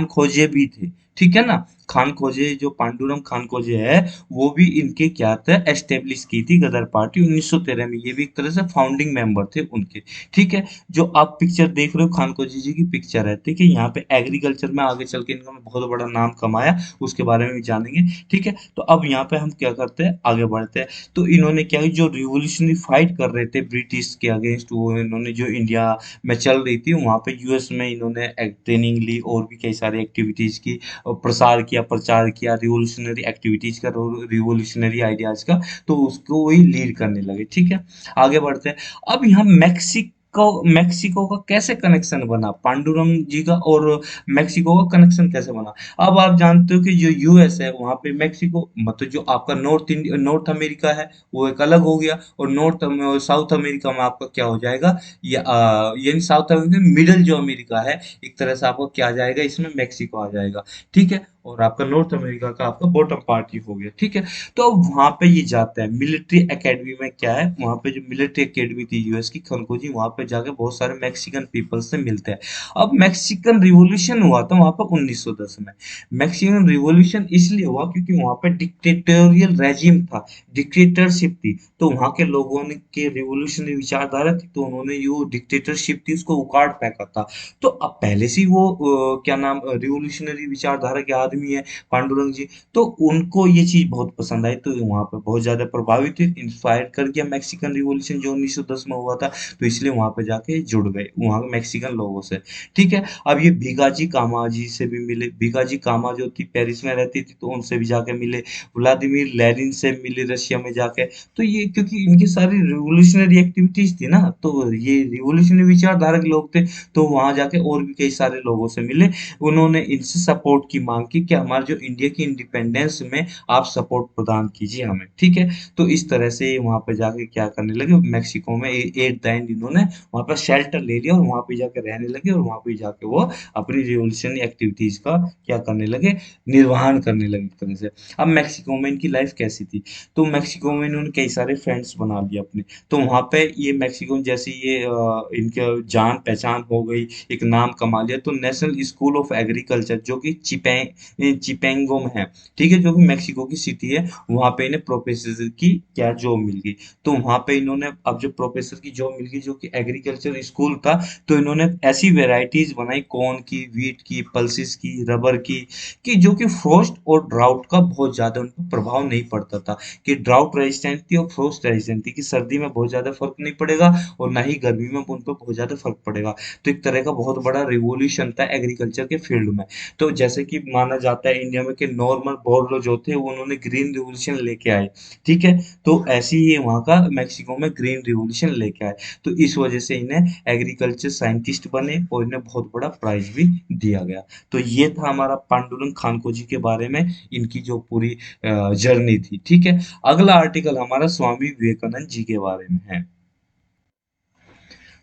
खोजे भी थे, ठीक है ना। खान खोजे, जो पांडुरंग खान खोजे है, वो भी इनके क्या था, एस्टेब्लिश की थी गदर पार्टी 1913 में। ये भी एक तरह से फाउंडिंग मेंबर थे उनके, ठीक है। जो आप पिक्चर देख रहे हो खान खोजी जी की पिक्चर है, ठीक है। यहाँ पे एग्रीकल्चर में आगे चल के इन्होंने बहुत बड़ा नाम कमाया, उसके बारे में भी जानेंगे, ठीक है। तो अब यहाँ पे हम क्या करते हैं, आगे बढ़ते हैं। तो इन्होंने क्या, जो रिवोल्यूशनरी फाइट कर रहे थे ब्रिटिश के अगेंस्ट, वो इन्होंने जो इंडिया में चल रही थी, वहां पे यूएस में इन्होंने ट्रेनिंग ली और भी कई सारी एक्टिविटीज की, प्रसार किया, प्रचार किया रिवोल्यूशनरी एक्टिविटीज का, रिवोल्यूशनरी आइडियाज का। तो उसको वही लीड करने लगे, ठीक है। आगे बढ़ते हैं। अब यहाँ मैक्सिक मेक्सिको का कैसे कनेक्शन बना, पांडुरंग जी का और मेक्सिको का कनेक्शन कैसे बना। अब आप जानते हो कि जो यूएस है वहां पे मेक्सिको मतलब जो आपका नॉर्थ अमेरिका है वो एक अलग हो गया, और साउथ अमेरिका में आपका क्या हो जाएगा, यानी साउथ अमेरिका मिडल जो अमेरिका है एक तरह से आपको क्या आ जाएगा, इसमें मेक्सिको आ जाएगा। ठीक है, और आपका नॉर्थ अमेरिका का आपका बॉटम पार्ट ही हो गया। ठीक है, तो अब वहां पे ये जाता है मिलिट्री एकेडमी में, क्या है वहां पे जो मिलिट्री एकेडमी थी यूएस की खनकोजी, वहां पे जाके बहुत सारे मैक्सिकन पीपल से मिलते हैं। अब मैक्सिकन रिवॉल्यूशन हुआ था वहां पे 1910 में। मैक्सिकन रिवॉल्यूशन इसलिए हुआ क्योंकि वहां पे डिक्टेटोरियल रेजिम था, डिक्टेटरशिप थी, तो वहां के लोगों ने के रिवॉल्यूशनरी विचारधारा थी, तो उन्होंने जो डिक्टेटरशिप थी उसको उखाड़ फेंका था। तो अब पहले से ही वो क्या नाम रिवॉल्यूशनरी विचारधारा के आदमी है पांडुरंग जी, तो उनको ये चीज बहुत पसंद आई, तो वहां पे बहुत ज्यादा प्रभावित हुए, इंस्पायर कर गया मैक्सिकन रिवॉल्यूशन जो 1910 में हुआ था, तो इसलिए वहां पे जाके जुड़ गए वहां के मैक्सिकन लोगों से। ठीक है, अब ये भिगाजी कामा जी से भी मिले, भिगाजी कामा जो थी पेरिस में रहती थी, तो उनसे भी जाके मिले, व्लादिमीर लेनिन से मिले रशिया में जाके। तो ये क्योंकि इनकी सारी रिवॉल्यूशनरी एक्टिविटीज थी ना, तो ये रिवॉल्यूशनरी विचारधारा के लोग थे, तो वहां जाके और भी कई सारे लोगों से मिले। उन्होंने इनसे सपोर्ट की मांग की कि हमारे जो इंडिया की इंडिपेंडेंस में आप सपोर्ट प्रदान कीजिए हमें। ठीक है, तो इस तरह से वहां पे जाके क्या करने लगे मैक्सिको में, एट द एंड इन्होंने वहां पर शेल्टर ले लिया और वहां पे जाके रहने लगे, और वहां पे जाके वो अपनी रिवोल्यूशनरी एक्टिविटीज का क्या करने लगे, निर्वहन करने लगे एक तरह से। अब मैक्सिको में इनकी लाइफ कैसी थी, तो मैक्सिको में इन्होंने कई सारे फ्रेंड्स बना लिए अपने, तो वहां पे ये मैक्सिको में जैसे ये इनके जान पहचान हो गई, एक नाम कमा लिया, तो नेशनल स्कूल ऑफ एग्रीकल्चर जो कि चिपेंगो में है, ठीक है, जो कि मेक्सिको की सिटी है, वहां पे इन्हें प्रोफेसर की क्या जॉब मिल गई। तो वहां पे इन्होंने अब जो प्रोफेसर की जॉब मिल गई जो कि एग्रीकल्चर स्कूल था, तो इन्होंने ऐसी वेराइटीज बनाई कॉर्न की, व्हीट की, पल्सिस की, रबर की, कि जो कि फ्रोस्ट और ड्राउट का बहुत ज्यादा उन पर प्रभाव नहीं पड़ता था, कि ड्राउट रेजिस्टेंट थी और फ्रोस्ट रेजिस्टेंट थी, कि सर्दी में बहुत ज्यादा फर्क नहीं पड़ेगा और ना ही गर्मी में उन पर बहुत ज्यादा फर्क पड़ेगा। तो एक तरह का बहुत बड़ा रिवोल्यूशन था एग्रीकल्चर के फील्ड में। तो जैसे कि माना जाता है इंडिया में कि नॉर्मन बोरलो जो थे वो उन्होंने ग्रीन रिवोल्यूशन लेके आए। ठीक है, तो ऐसे ही वहाँ का मेक्सिको में ग्रीन रिवोल्यूशन लेके आए, तो इस वजह से इन्हें एग्रीकल्चर साइंटिस्ट बने और इन्हें बहुत बड़ा प्राइज भी दिया गया। तो ये था हमारा पांडुरंग खानको जी के बारे में, इनकी जो पूरी जर्नी थी। ठीक है, अगला आर्टिकल हमारा स्वामी विवेकानंद जी के बारे में है।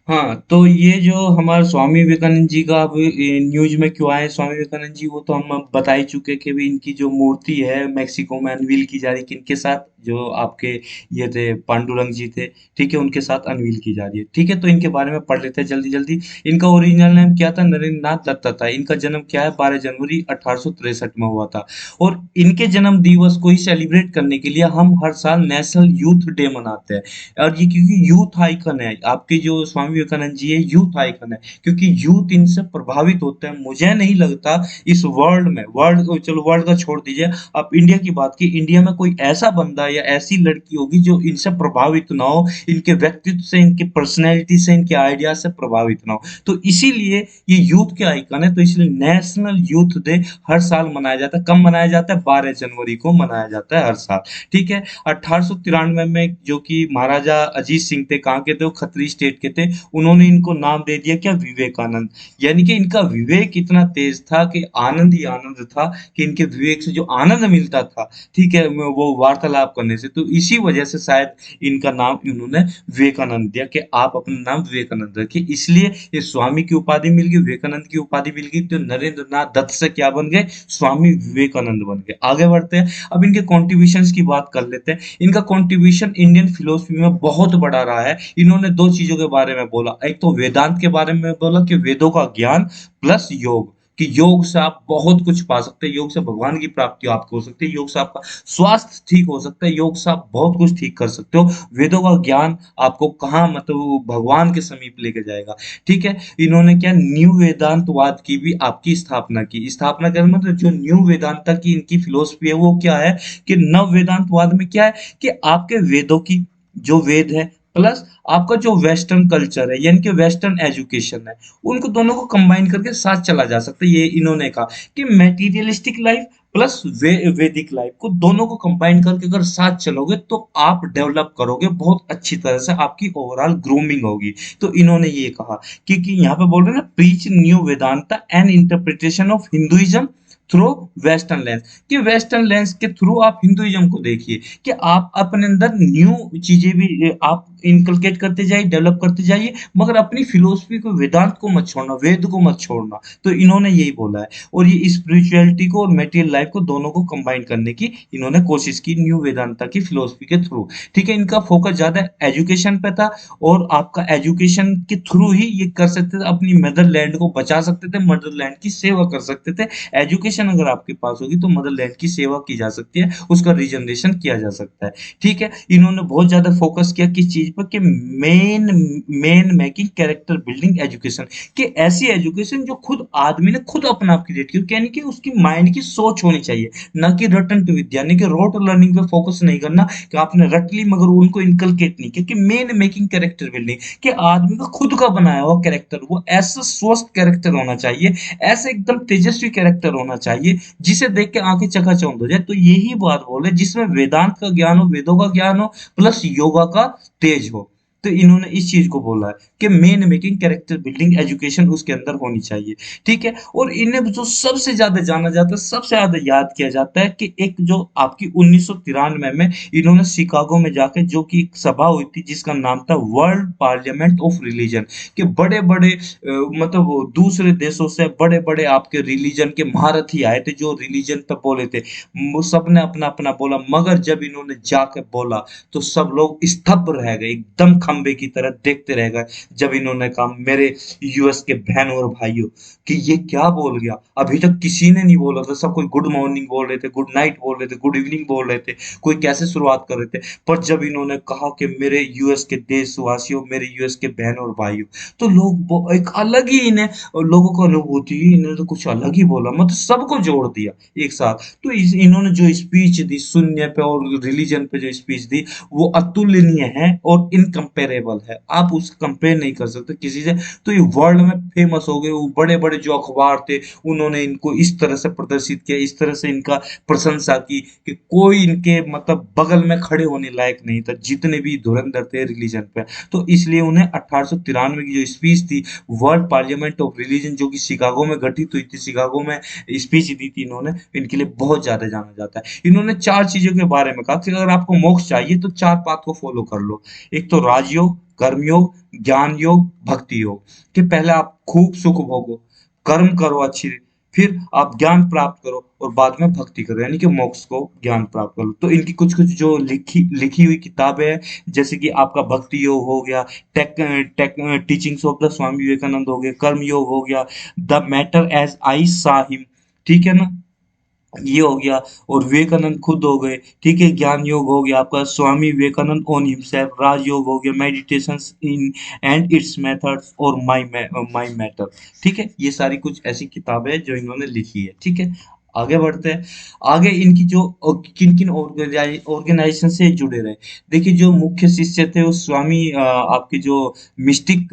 हाँ, तो ये जो हमारे स्वामी विवेकानंद जी का अब न्यूज में क्यों आए स्वामी विवेकानंद जी, वो तो हम अब बता ही चुके कि भी इनकी जो मूर्ति है मैक्सिको में अनवील की जा रही है, किनके साथ, जो आपके ये थे पांडुरंग जी थे, ठीक है, उनके साथ अनवील की जा रही है। ठीक है, तो इनके बारे में पढ़ लेते हैं जल्दी जल्दी। इनका ओरिजिनल नेम क्या था, नरेंद्र नाथ दत्ता था। इनका जन्म क्या है, 12 जनवरी 1863 में हुआ था। और इनके जन्म दिवस को ही सेलिब्रेट करने के लिए हम हर साल नेशनल यूथ डे मनाते हैं। और ये क्योंकि यूथ आइकन है, आपके जो स्वामी विवेकानंद जी है यूथ आइकन है, क्योंकि यूथ इनसे प्रभावित होता है। मुझे नहीं लगता इस वर्ल्ड में, वर्ल्ड चलो वर्ल्ड का छोड़ दीजिए, आप इंडिया की बात की, इंडिया में कोई ऐसा बंदा या ऐसी लड़की होगी जो इनसे प्रभावित ना हो, इनके व्यक्तित्व से, इनके पर्सनैलिटी से, इनके आइडिया से प्रभावित ना हो। तो इसीलिए ये यूथ के आइकन है, तो इसलिए नेशनल यूथ डे हर साल मनाया जाता है। कब मनाया जाता है, 12 जनवरी को मनाया जाता है हर साल। ठीक है, 1893 में जो कि महाराजा अजीत सिंह थे, कहाँ के थे वो, खत्री स्टेट के थे, उन्होंने इनको नाम दे दिया क्या, विवेकानंद। यानी कि इनका विवेक इतना तेज था कि आनंद ही आनंद था, कि इनके विवेक से जो आनंद मिलता था, ठीक है, वो वार्तालाप करने से, तो इसी वजह से शायद इनका नाम इन्होंने विवेकानंद दिया, कि आप अपना नाम विवेकानंद रखिए। इसलिए ये स्वामी की उपाधि मिल गई, विवेकानंद की उपाधि मिल गई, तो नरेंद्र नाथ दत्त से क्या बन गए, स्वामी विवेकानंद बन गए। आगे बढ़ते हैं, अब इनके कॉन्ट्रीब्यूशंस की बात कर लेते हैं। इनका कंट्रीब्यूशन इंडियन फिलोसफी में बहुत बड़ा रहा है। इन्होंने दो चीजों के बारे में बोला, एक तो वेदांत के बारे में बोला कि वेदों का ज्ञान प्लस योग, कि योग से आप बहुत कुछ पा सकते हैं, योग से भगवान की प्राप्ति आपको हो सकती है, योग से आपका स्वास्थ्य ठीक हो सकता है, योग से आप बहुत कुछ ठीक कर सकते हो। वेदों का ज्ञान आपको कहाँ मतलब वो भगवान के समीप लेके जाएगा। ठीक है, इन्होंने क्या न्यू वेदांतवाद की भी आपकी स्थापना की। स्थापना करने मतलब जो न्यू वेदांता की इनकी फिलोसफी है वो क्या है, कि नव वेदांतवाद में क्या है, कि आपके वेदों की जो वेद है प्लस आपका जो वेस्टर्न कल्चर है यानी कि वेस्टर्न एजुकेशन है, उनको दोनों को कंबाइन करके साथ चला जा सकता है। ये इन्होंने कहा कि मेटीरियलिस्टिक लाइफ प्लस वैदिक लाइफ को, दोनों को कंबाइन करके अगर साथ चलोगे तो आप डेवलप करोगे बहुत अच्छी तरह से, आपकी ओवरऑल ग्रूमिंग होगी। तो इन्होंने ये कहा कि यहाँ पे बोल रहे हैं ना, preach new Vedanta and interpretation of Hinduism through western lens, कि वेस्टर्न लेंस के थ्रू आप हिंदुइज्म को देखिए, कि आप अपने अंदर न्यू चीजें भी आप इनकलकेट करते जाइए, डेवलप करते जाइए, मगर अपनी फिलोसफी को, वेदांत को मत छोड़ना, वेद को मत छोड़ना। तो इन्होंने यही बोला है, और ये स्पिरिचुअलिटी को और मेटेरियल लाइफ को दोनों को कंबाइन करने की इन्होंने कोशिश की न्यू वेदांता की फिलोसफी के थ्रू। ठीक है, इनका फोकस ज्यादा एजुकेशन पे था, और आपका एजुकेशन के थ्रू ही ये कर सकते थे, अपनी मदरलैंड को बचा सकते थे, मदरलैंड की सेवा कर सकते थे। एजुकेशन अगर आपके पास होगी तो मदरलैंड की सेवा की जा सकती है, उसका रीजनरेशन किया जा सकता है। ठीक है, इन्होंने बहुत ज्यादा फोकस किया किस चीज पर, कि main main making character building education, कि ऐसी एजुकेशन जो खुद आदमी ने खुद अपना आप क्रिएट की, यानी कि उसकी माइंड की सोच होनी चाहिए, ना कि रटन टू विद्या, यानी कि रोट लर्निंग पे फोकस नहीं करना कि आपने रट ली मगर उनको इनकलकेट नहीं, क्योंकि मेन मेकिंग कैरेक्टर बिल्डिंग, कि आदमी का खुद का बनाया हुआ कैरेक्टर, वो ऐसा स्वस्थ कैरेक्टर होना चाहिए, ऐसे एकदम तेजस्वी कैरेक्टर होना चाहिए जिसे देख के आंखें चकाचौंध हो जाए। तो यही बात बोले, जिसमें वेदांत का ज्ञान हो, वेदों का ज्ञान हो, प्लस योगा का तेज हो। तो इन्होंने इस चीज को बोला है कि main making character building education उसके अंदर होनी चाहिए। ठीक है, और इन्हें जो सबसे ज्यादा जाना जाता है, सबसे ज्यादा याद किया जाता है, कि एक जो आपकी 1993 में इन्होंने शिकागो में जाके जो कि एक सभा हुई थी जिसका नाम था वर्ल्ड पार्लियामेंट ऑफ रिलीजन, के बड़े बड़े मतलब वो दूसरे देशों से बड़े बड़े आपके रिलीजन के महारथी आए थे, जो रिलीजन पे बोले थे, वो सब ने अपना अपना बोला, मगर जब इन्होंने जाके बोला तो सब लोग स्तब्ध रह गए, एकदम खंबे की तरह देखते रह गए, जब इन्होंने कहा मेरे यूएस के बहनों और भाइयों, कि ये क्या बोल गया, अभी तक किसी ने नहीं बोला था, सब कोई गुड मॉर्निंग बोल रहे थे, गुड नाइट बोल रहे थे, गुड इवनिंग बोल रहे थे, कोई कैसे शुरुआत कर रहे थे, पर जब इन्होंने कहा कि मेरे यूएस के देशवासियों, मेरे यूएस के बहनों और भाइयों, तो लोग एक अलग ही इन्हें, और लोगों को अनुभूति हुई, इन्होंने तो कुछ अलग ही बोला, मतलब सबको जोड़ दिया एक साथ। तो इन्होंने जो स्पीच दी शून्य पे और रिलीजन पे, जो स्पीच दी, वो अतुलनीय है और इनकम्पेरेबल है, आप उसे कंपेयर नहीं कर सकते किसी से। तो ये वर्ल्ड में फेमस हो गए, वो बड़े बड़े जो अखबार थे उन्होंने इनको इस तरह से प्रदर्शित किया, इस तरह से इनका प्रशंसा की, कि कोई इनके मतलब बगल में खड़े होने लायक नहीं था, जितने भी धुरंधर थे रिलीजन पे। तो इसलिए उन्हें 1893 की जो स्पीच थी वर्ल्ड पार्लियामेंट ऑफ रिलीजन, जो कि शिकागो में गठित हुई थी, शिकागो में स्पीच दी थी इन्होंने, इनके लिए बहुत ज्यादा जाना जाता है। इन्होंने चार चीजों के बारे में कहा कि अगर आपको मोक्ष चाहिए तो चार बात को फॉलो कर लो। एक तो राजयोग, कर्मयोग, ज्ञान योग, भक्ति योग, कि पहले आप खूब सुख भोगो, कर्म करो अच्छी, फिर आप ज्ञान प्राप्त करो, और बाद में भक्ति करो, यानी कि मोक्ष को ज्ञान प्राप्त करो। तो इनकी कुछ कुछ जो लिखी लिखी हुई किताबें हैं, जैसे कि आपका भक्ति योग हो गया, take take teachings of the Swami Vivekananda हो गया, कर्म योग हो गया, द मैटर एज आई सा हिम, ठीक है ना, ये हो गया, और विवेकानंद खुद हो गए, ठीक है, ज्ञान योग हो गया आपका स्वामी विवेकानंद ऑन हिमसेल्फ, राजयोग हो गया meditations in and it's methods, और माय मैटर। ठीक है, ये सारी कुछ ऐसी किताबें हैं जो इन्होंने लिखी है। ठीक है, आगे बढ़ते हैं। आगे इनकी जो किन किन ऑर्गेनाइजेशन से जुड़े रहे, देखिए जो मुख्य शिष्य थे वो स्वामी आपके जो मिस्टिक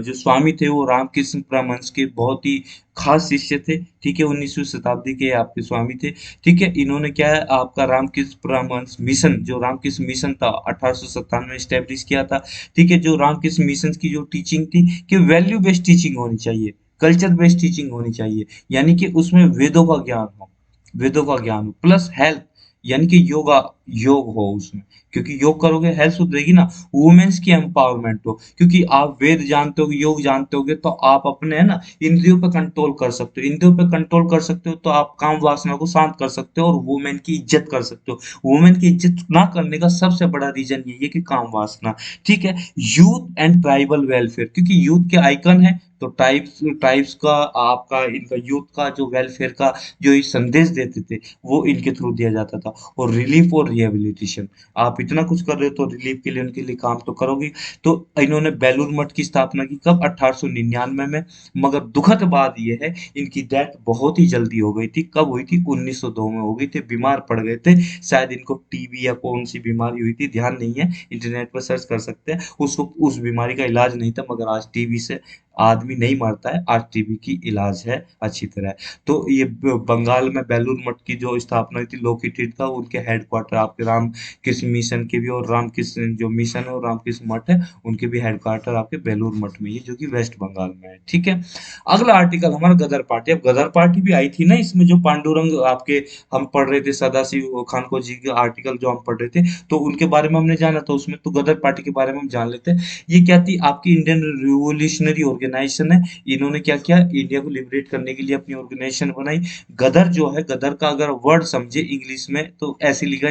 जो स्वामी थे वो रामकृष्ण परमहंस के बहुत ही खास शिष्य थे। ठीक है, 19वीं शताब्दी के आपके स्वामी थे। ठीक है, इन्होंने क्या है आपका रामकृष्ण परमहंस मिशन, जो रामकृष्ण मिशन था 1897 में स्टैब्लिश किया था। ठीक है, जो रामकृष्ण मिशन की जो टीचिंग थी कि वैल्यू बेस्ड टीचिंग होनी चाहिए, कल्चर बेस्ड टीचिंग होनी चाहिए, यानी कि उसमें वेदों का ज्ञान हो, वेदों का ज्ञान हो, प्लस हेल्थ, यानी कि योगा, योग हो उसमें, क्योंकि योग करोगे हेल्थ सुधरेगी ना। वुमेन्स की एम्पावरमेंट हो, क्योंकि आप वेद जानते हो, योग जानते होगे, तो आप अपने है ना इंद्रियों पे कंट्रोल कर सकते हो, इंद्रियों पे कंट्रोल कर सकते हो तो आप काम वासना को शांत कर सकते हो और वुमेन की इज्जत कर सकते हो। वुमेन की इज्जत ना करने का सबसे बड़ा रीजन यही है कि काम वासना। ठीक है, यूथ एंड ट्राइबल वेलफेयर, क्योंकि यूथ के आइकन है, तो ट्राइब्स ट्राइब्स का आपका इनका यूथ का जो वेलफेयर का जो ये संदेश देते थे वो इनके थ्रू दिया जाता था। और रिलीफ और रिहेबिलिटेशन। आप इतना कुछ कर रहे हो तो रिलीफ के लिए उनके लिए काम तो करोगे। तो इन्होंने बेलूर मठ की स्थापना की कब? 1899 में। मगर दुखद बात यह है, इनकी डेथ बहुत ही जल्दी हो गई थी। कब हुई थी? 1902 में हो गई थी। बीमार पड़ गए थे, शायद इनको टीबी या कौन सी बीमारी हुई थी, ध्यान नहीं है, इंटरनेट पर सर्च कर सकते हैं। उस वक्त उस बीमारी का इलाज नहीं था, मगर आज टीबी से आदमी नहीं मरता है, आज टीबी की इलाज है अच्छी तरह। तो ये बंगाल में बेलूर मठ की जो स्थापना हुई थी लोकीटीत का, उनके हेडक्वार्टर आपके राम कृष्ण मिशन के भी, और रामकृष्ण जो मिशन है और रामकृष्ण मठ है, उनके भी हेडक्वार्टर आपके बेलूर मठ में ही है, जो कि वेस्ट बंगाल में है। ठीक है। अगला आर्टिकल हमारा गदर पार्टी। अब गदर पार्टी भी आई थी ना इसमें, जो पांडुरंग आपके हम पढ़ रहे थे, सदाशिव खानको जी के आर्टिकल जो हम पढ़ रहे थे, तो उनके बारे में हमने जाना था उसमें। तो गदर पार्टी के बारे में हम जान लेते हैं। ये क्या थी? आपकी इंडियन रिवोल्यूशनरी ऑर्गेनाइजेशन है। इन्होंने क्या किया? इंडिया को लिबरेट करने के लिए अपनी ऑर्गेनाइजेशन बनाई। गदर जो है, गदर का अगर वर्ड समझे इंग्लिश में तो ऐसे लिखा,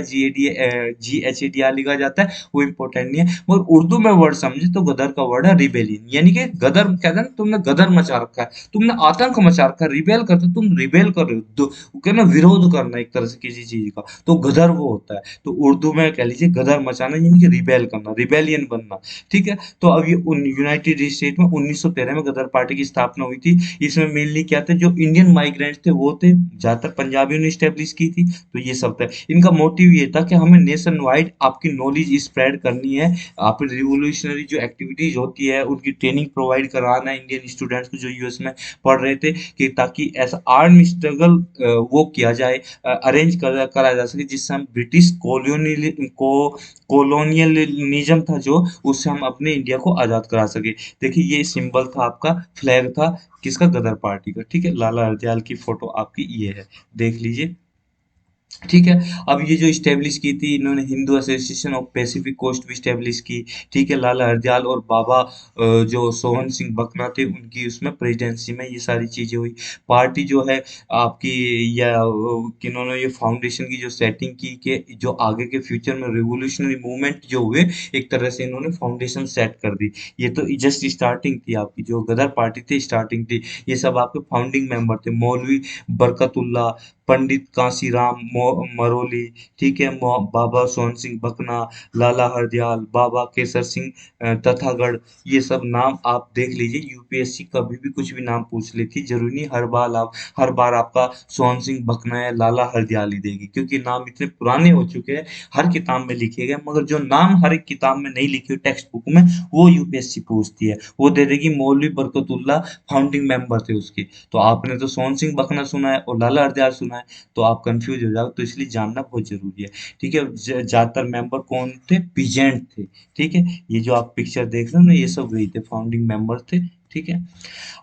GHADR लिखा जाता है, वो इम्पोर्टेंट नहीं है। मगर उर्दू में वर्ड समझे तो गदर का वर्ड है रिबेलियन, यानी कि गदर कहते हैं ना, तुमने गदर मचा रखा है, तुमने आतंक मचा रखा है, रिबेल करते, तुम रिबेल कर रहे हो, वो कहना विरोध करना एक तरह से किसी चीज का, तो गदर वो होता है। तो उर्दू में कह लीजिए गदर मचाना, यानी कि रिबेल करना, रिबेलियन बनना। ठीक है। तो अब ये यूनाइटेड स्टेट में 1913 में गदर पार्टी की स्थापना हुई थी। इसमें मेनली क्या थे? जो इंडियन माइग्रेंट्स थे वो थे, ज्यादातर पंजाबियों ने स्टेब्लिश की थी। तो ये सब था। इनका मोटिव ये था कि हमें नेशन वाइड आपकी नॉलेज स्प्रेड करनी है, आप रिवोल्यूशनरी जो एक्टिविटीज होती है उनकी ट्रेनिंग प्रोवाइड कराना है इंडियन स्टूडेंट्स को जो यूएस में पढ़ रहे थे, कि ताकि ऐसा आर्म स्ट्रगल वो किया जाए, अरेंज करा जा सके, जिससे हम ब्रिटिश कॉलोनियलिज्म था जो, उससे हम अपने इंडिया को आजाद करा सके। देखिए ये सिंबल था आपका, फ्लैग था किसका? गदर पार्टी का। ठीक है। लाला हरदयाल की फोटो आपकी ये है, देख लीजिए। ठीक है। अब ये जो स्टेब्लिश की थी इन्होंने, Hindu association of Pacific coast भी स्टेब्लिश की। ठीक है। लाला हरदयाल और बाबा जो सोहन सिंह बकना थे, उनकी उसमें प्रेसिडेंसी में ये सारी चीजें हुई। पार्टी जो है आपकी, या किन्होंने ये फाउंडेशन की जो सेटिंग की, कि जो आगे के फ्यूचर में रिवोल्यूशनरी मूवमेंट जो हुए, एक तरह से इन्होंने फाउंडेशन सेट कर दी। ये तो जस्ट स्टार्टिंग थी आपकी, जो गदर पार्टी थी स्टार्टिंग थी। ये सब आपके फाउंडिंग मेंबर थे, मौलवी बरकतुल्ला, पंडित कांसीराम मरोली, ठीक है, बाबा सोहन सिंह बकना, लाला हरदयाल, बाबा केसर सिंह तथागढ़, ये सब नाम आप देख लीजिए। यूपीएससी कभी भी कुछ भी नाम पूछ लेती, जरूरी नहीं हर बार आपका सोहन सिंह बकना या लाला हरदयाल ही देगी, क्योंकि नाम इतने पुराने हो चुके हैं, हर किताब में लिखे गए। मगर जो नाम हर एक किताब में नहीं लिखे टेक्स्ट बुक में, वो यूपीएससी पूछती है, वो दे देगी मौलवी बरकतुल्ला, फाउंडिंग मेंबर थे उसके। तो आपने तो सोहन सिंह बकना सुना है और लाला हरदयाल सुना है, तो आप कंफ्यूज हो जाओ, तो इसलिए जानना बहुत जरूरी है। ठीक है। ज्यादातर मेंबर कौन थे? पीजेंट थे। ठीक है। ये जो आप पिक्चर देख रहे हो ना, ये सब वही थे, फाउंडिंग मेंबर थे। ठीक है।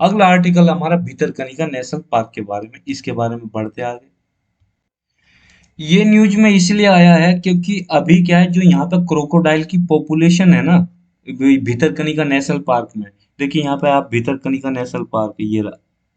अगला आर्टिकल हमारा भितरकनिका नेशनल पार्क के बारे में, इसके बारे में बढ़ते आगे। ये न्यूज में इसलिए आया है क्योंकि अभी क्या है, जो यहाँ पे क्रोकोडाइल की पॉपुलेशन है ना, भितरकनिका नेशनल पार्क में, देखिए यहाँ पे आप, भितरकनिका नेशनल पार्क, ये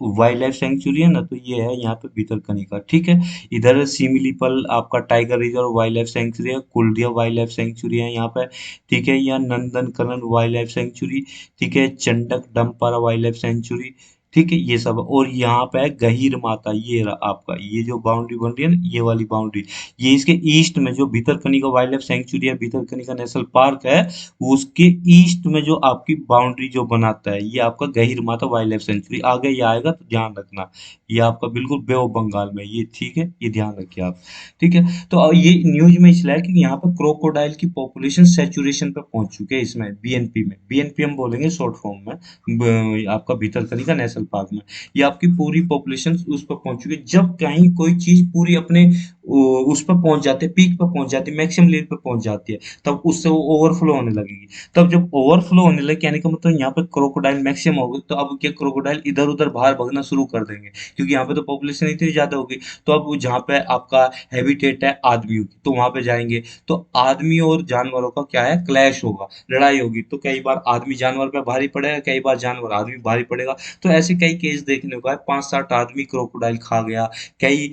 वाइल्ड लाइफ सेंचुरी है ना, तो ये है यहाँ पे भितरकनिका। ठीक है। इधर सिमिलीपल आपका tiger reserve wild life sanctuary है, कुलडिया वाइल्ड लाइफ सेंचुरी है यहाँ पे। ठीक है। यहाँ नंदनकनन वाइल्ड लाइफ सेंचुरी, ठीक है, चंडक डमपारा वाइल्ड लाइफ सेंचुरी, ठीक है, ये सब। और यहाँ पे है गहीर माता, ये रहा आपका, ये जो बाउंड्री बन रही है ना, ये वाली बाउंड्री, ये इसके ईस्ट में जो भितरकनिका वाइल्ड लाइफ सेंचुरी है, भितरकनिका नेशनल पार्क है, उसके ईस्ट में जो आपकी बाउंड्री जो बनाता है, ये आपका गहीर माता वाइल्ड लाइफ सेंचुरी। आगे ये आएगा तो ध्यान रखना, ये आपका बिल्कुल बे ऑफ बंगाल में ये। ठीक है, ये ध्यान रखिए आप। ठीक है। तो ये न्यूज में इसलिए है कि यहाँ पर क्रोकोडाइल की पॉपुलेशन सेचुरेशन पे पहुंच चुके हैं, इसमें बीएनपी में, बीएनपी हम बोलेंगे शॉर्ट फॉर्म में, आपका भितरकनिका नेशनल पार्क में, ये आपकी पूरी पॉपुलेशन उस पर पहुंच चुकी है। जब कहीं कोई चीज पूरी अपने उस पर पहुंच जाती है, पीक पर पहुंच जाती है, मैक्सिमम लेवल पर पहुंच जाती है, तब उससे वो ओवरफ्लो होने लगेगी। तब जब ओवरफ्लो होने लगे, कहने का मतलब यहाँ पे क्रोकोडाइल मैक्सिमम हो गई, तो अब क्या, क्रोकोडाइल इधर उधर बाहर भागना शुरू कर देंगे, क्योंकि यहाँ पे तो पॉपुलेशन इतनी ज्यादा होगी। तो अब जहाँ पे आपका हैबिटेट है आदमियों की, तो वहां पे जाएंगे, तो आदमी और जानवरों का क्या है, क्लैश होगा, लड़ाई होगी। तो कई बार आदमी जानवर पे भारी पड़ेगा, कई बार जानवर आदमी भारी पड़ेगा। तो ऐसे कई केस देखने को है, 5-7 आदमी क्रोकोडाइल खा गया, कई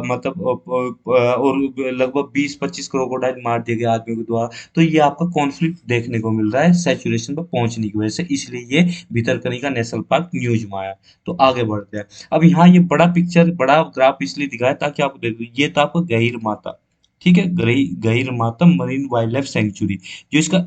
मतलब और लगभग 20-25 क्रोकोडाइल मार दिए गए आदमियों के द्वारा। तो ये आपका कॉन्फ्लिक्ट देखने को मिल रहा है सैचुरेशन पर पहुंचने की वजह से, इसलिए ये भितरकनिका नेशनल पार्क न्यूज में आया। तो आगे बढ़ते हैं। अब यहाँ ये बड़ा पिक्चर, बड़ा ग्राफ इसलिए दिखाया ताकि आप देखो, ये था आपका गहीर माता, ठीक है, गहीरमाथा मरीन वाइल्ड लाइफ सेंचुरी। जो इसका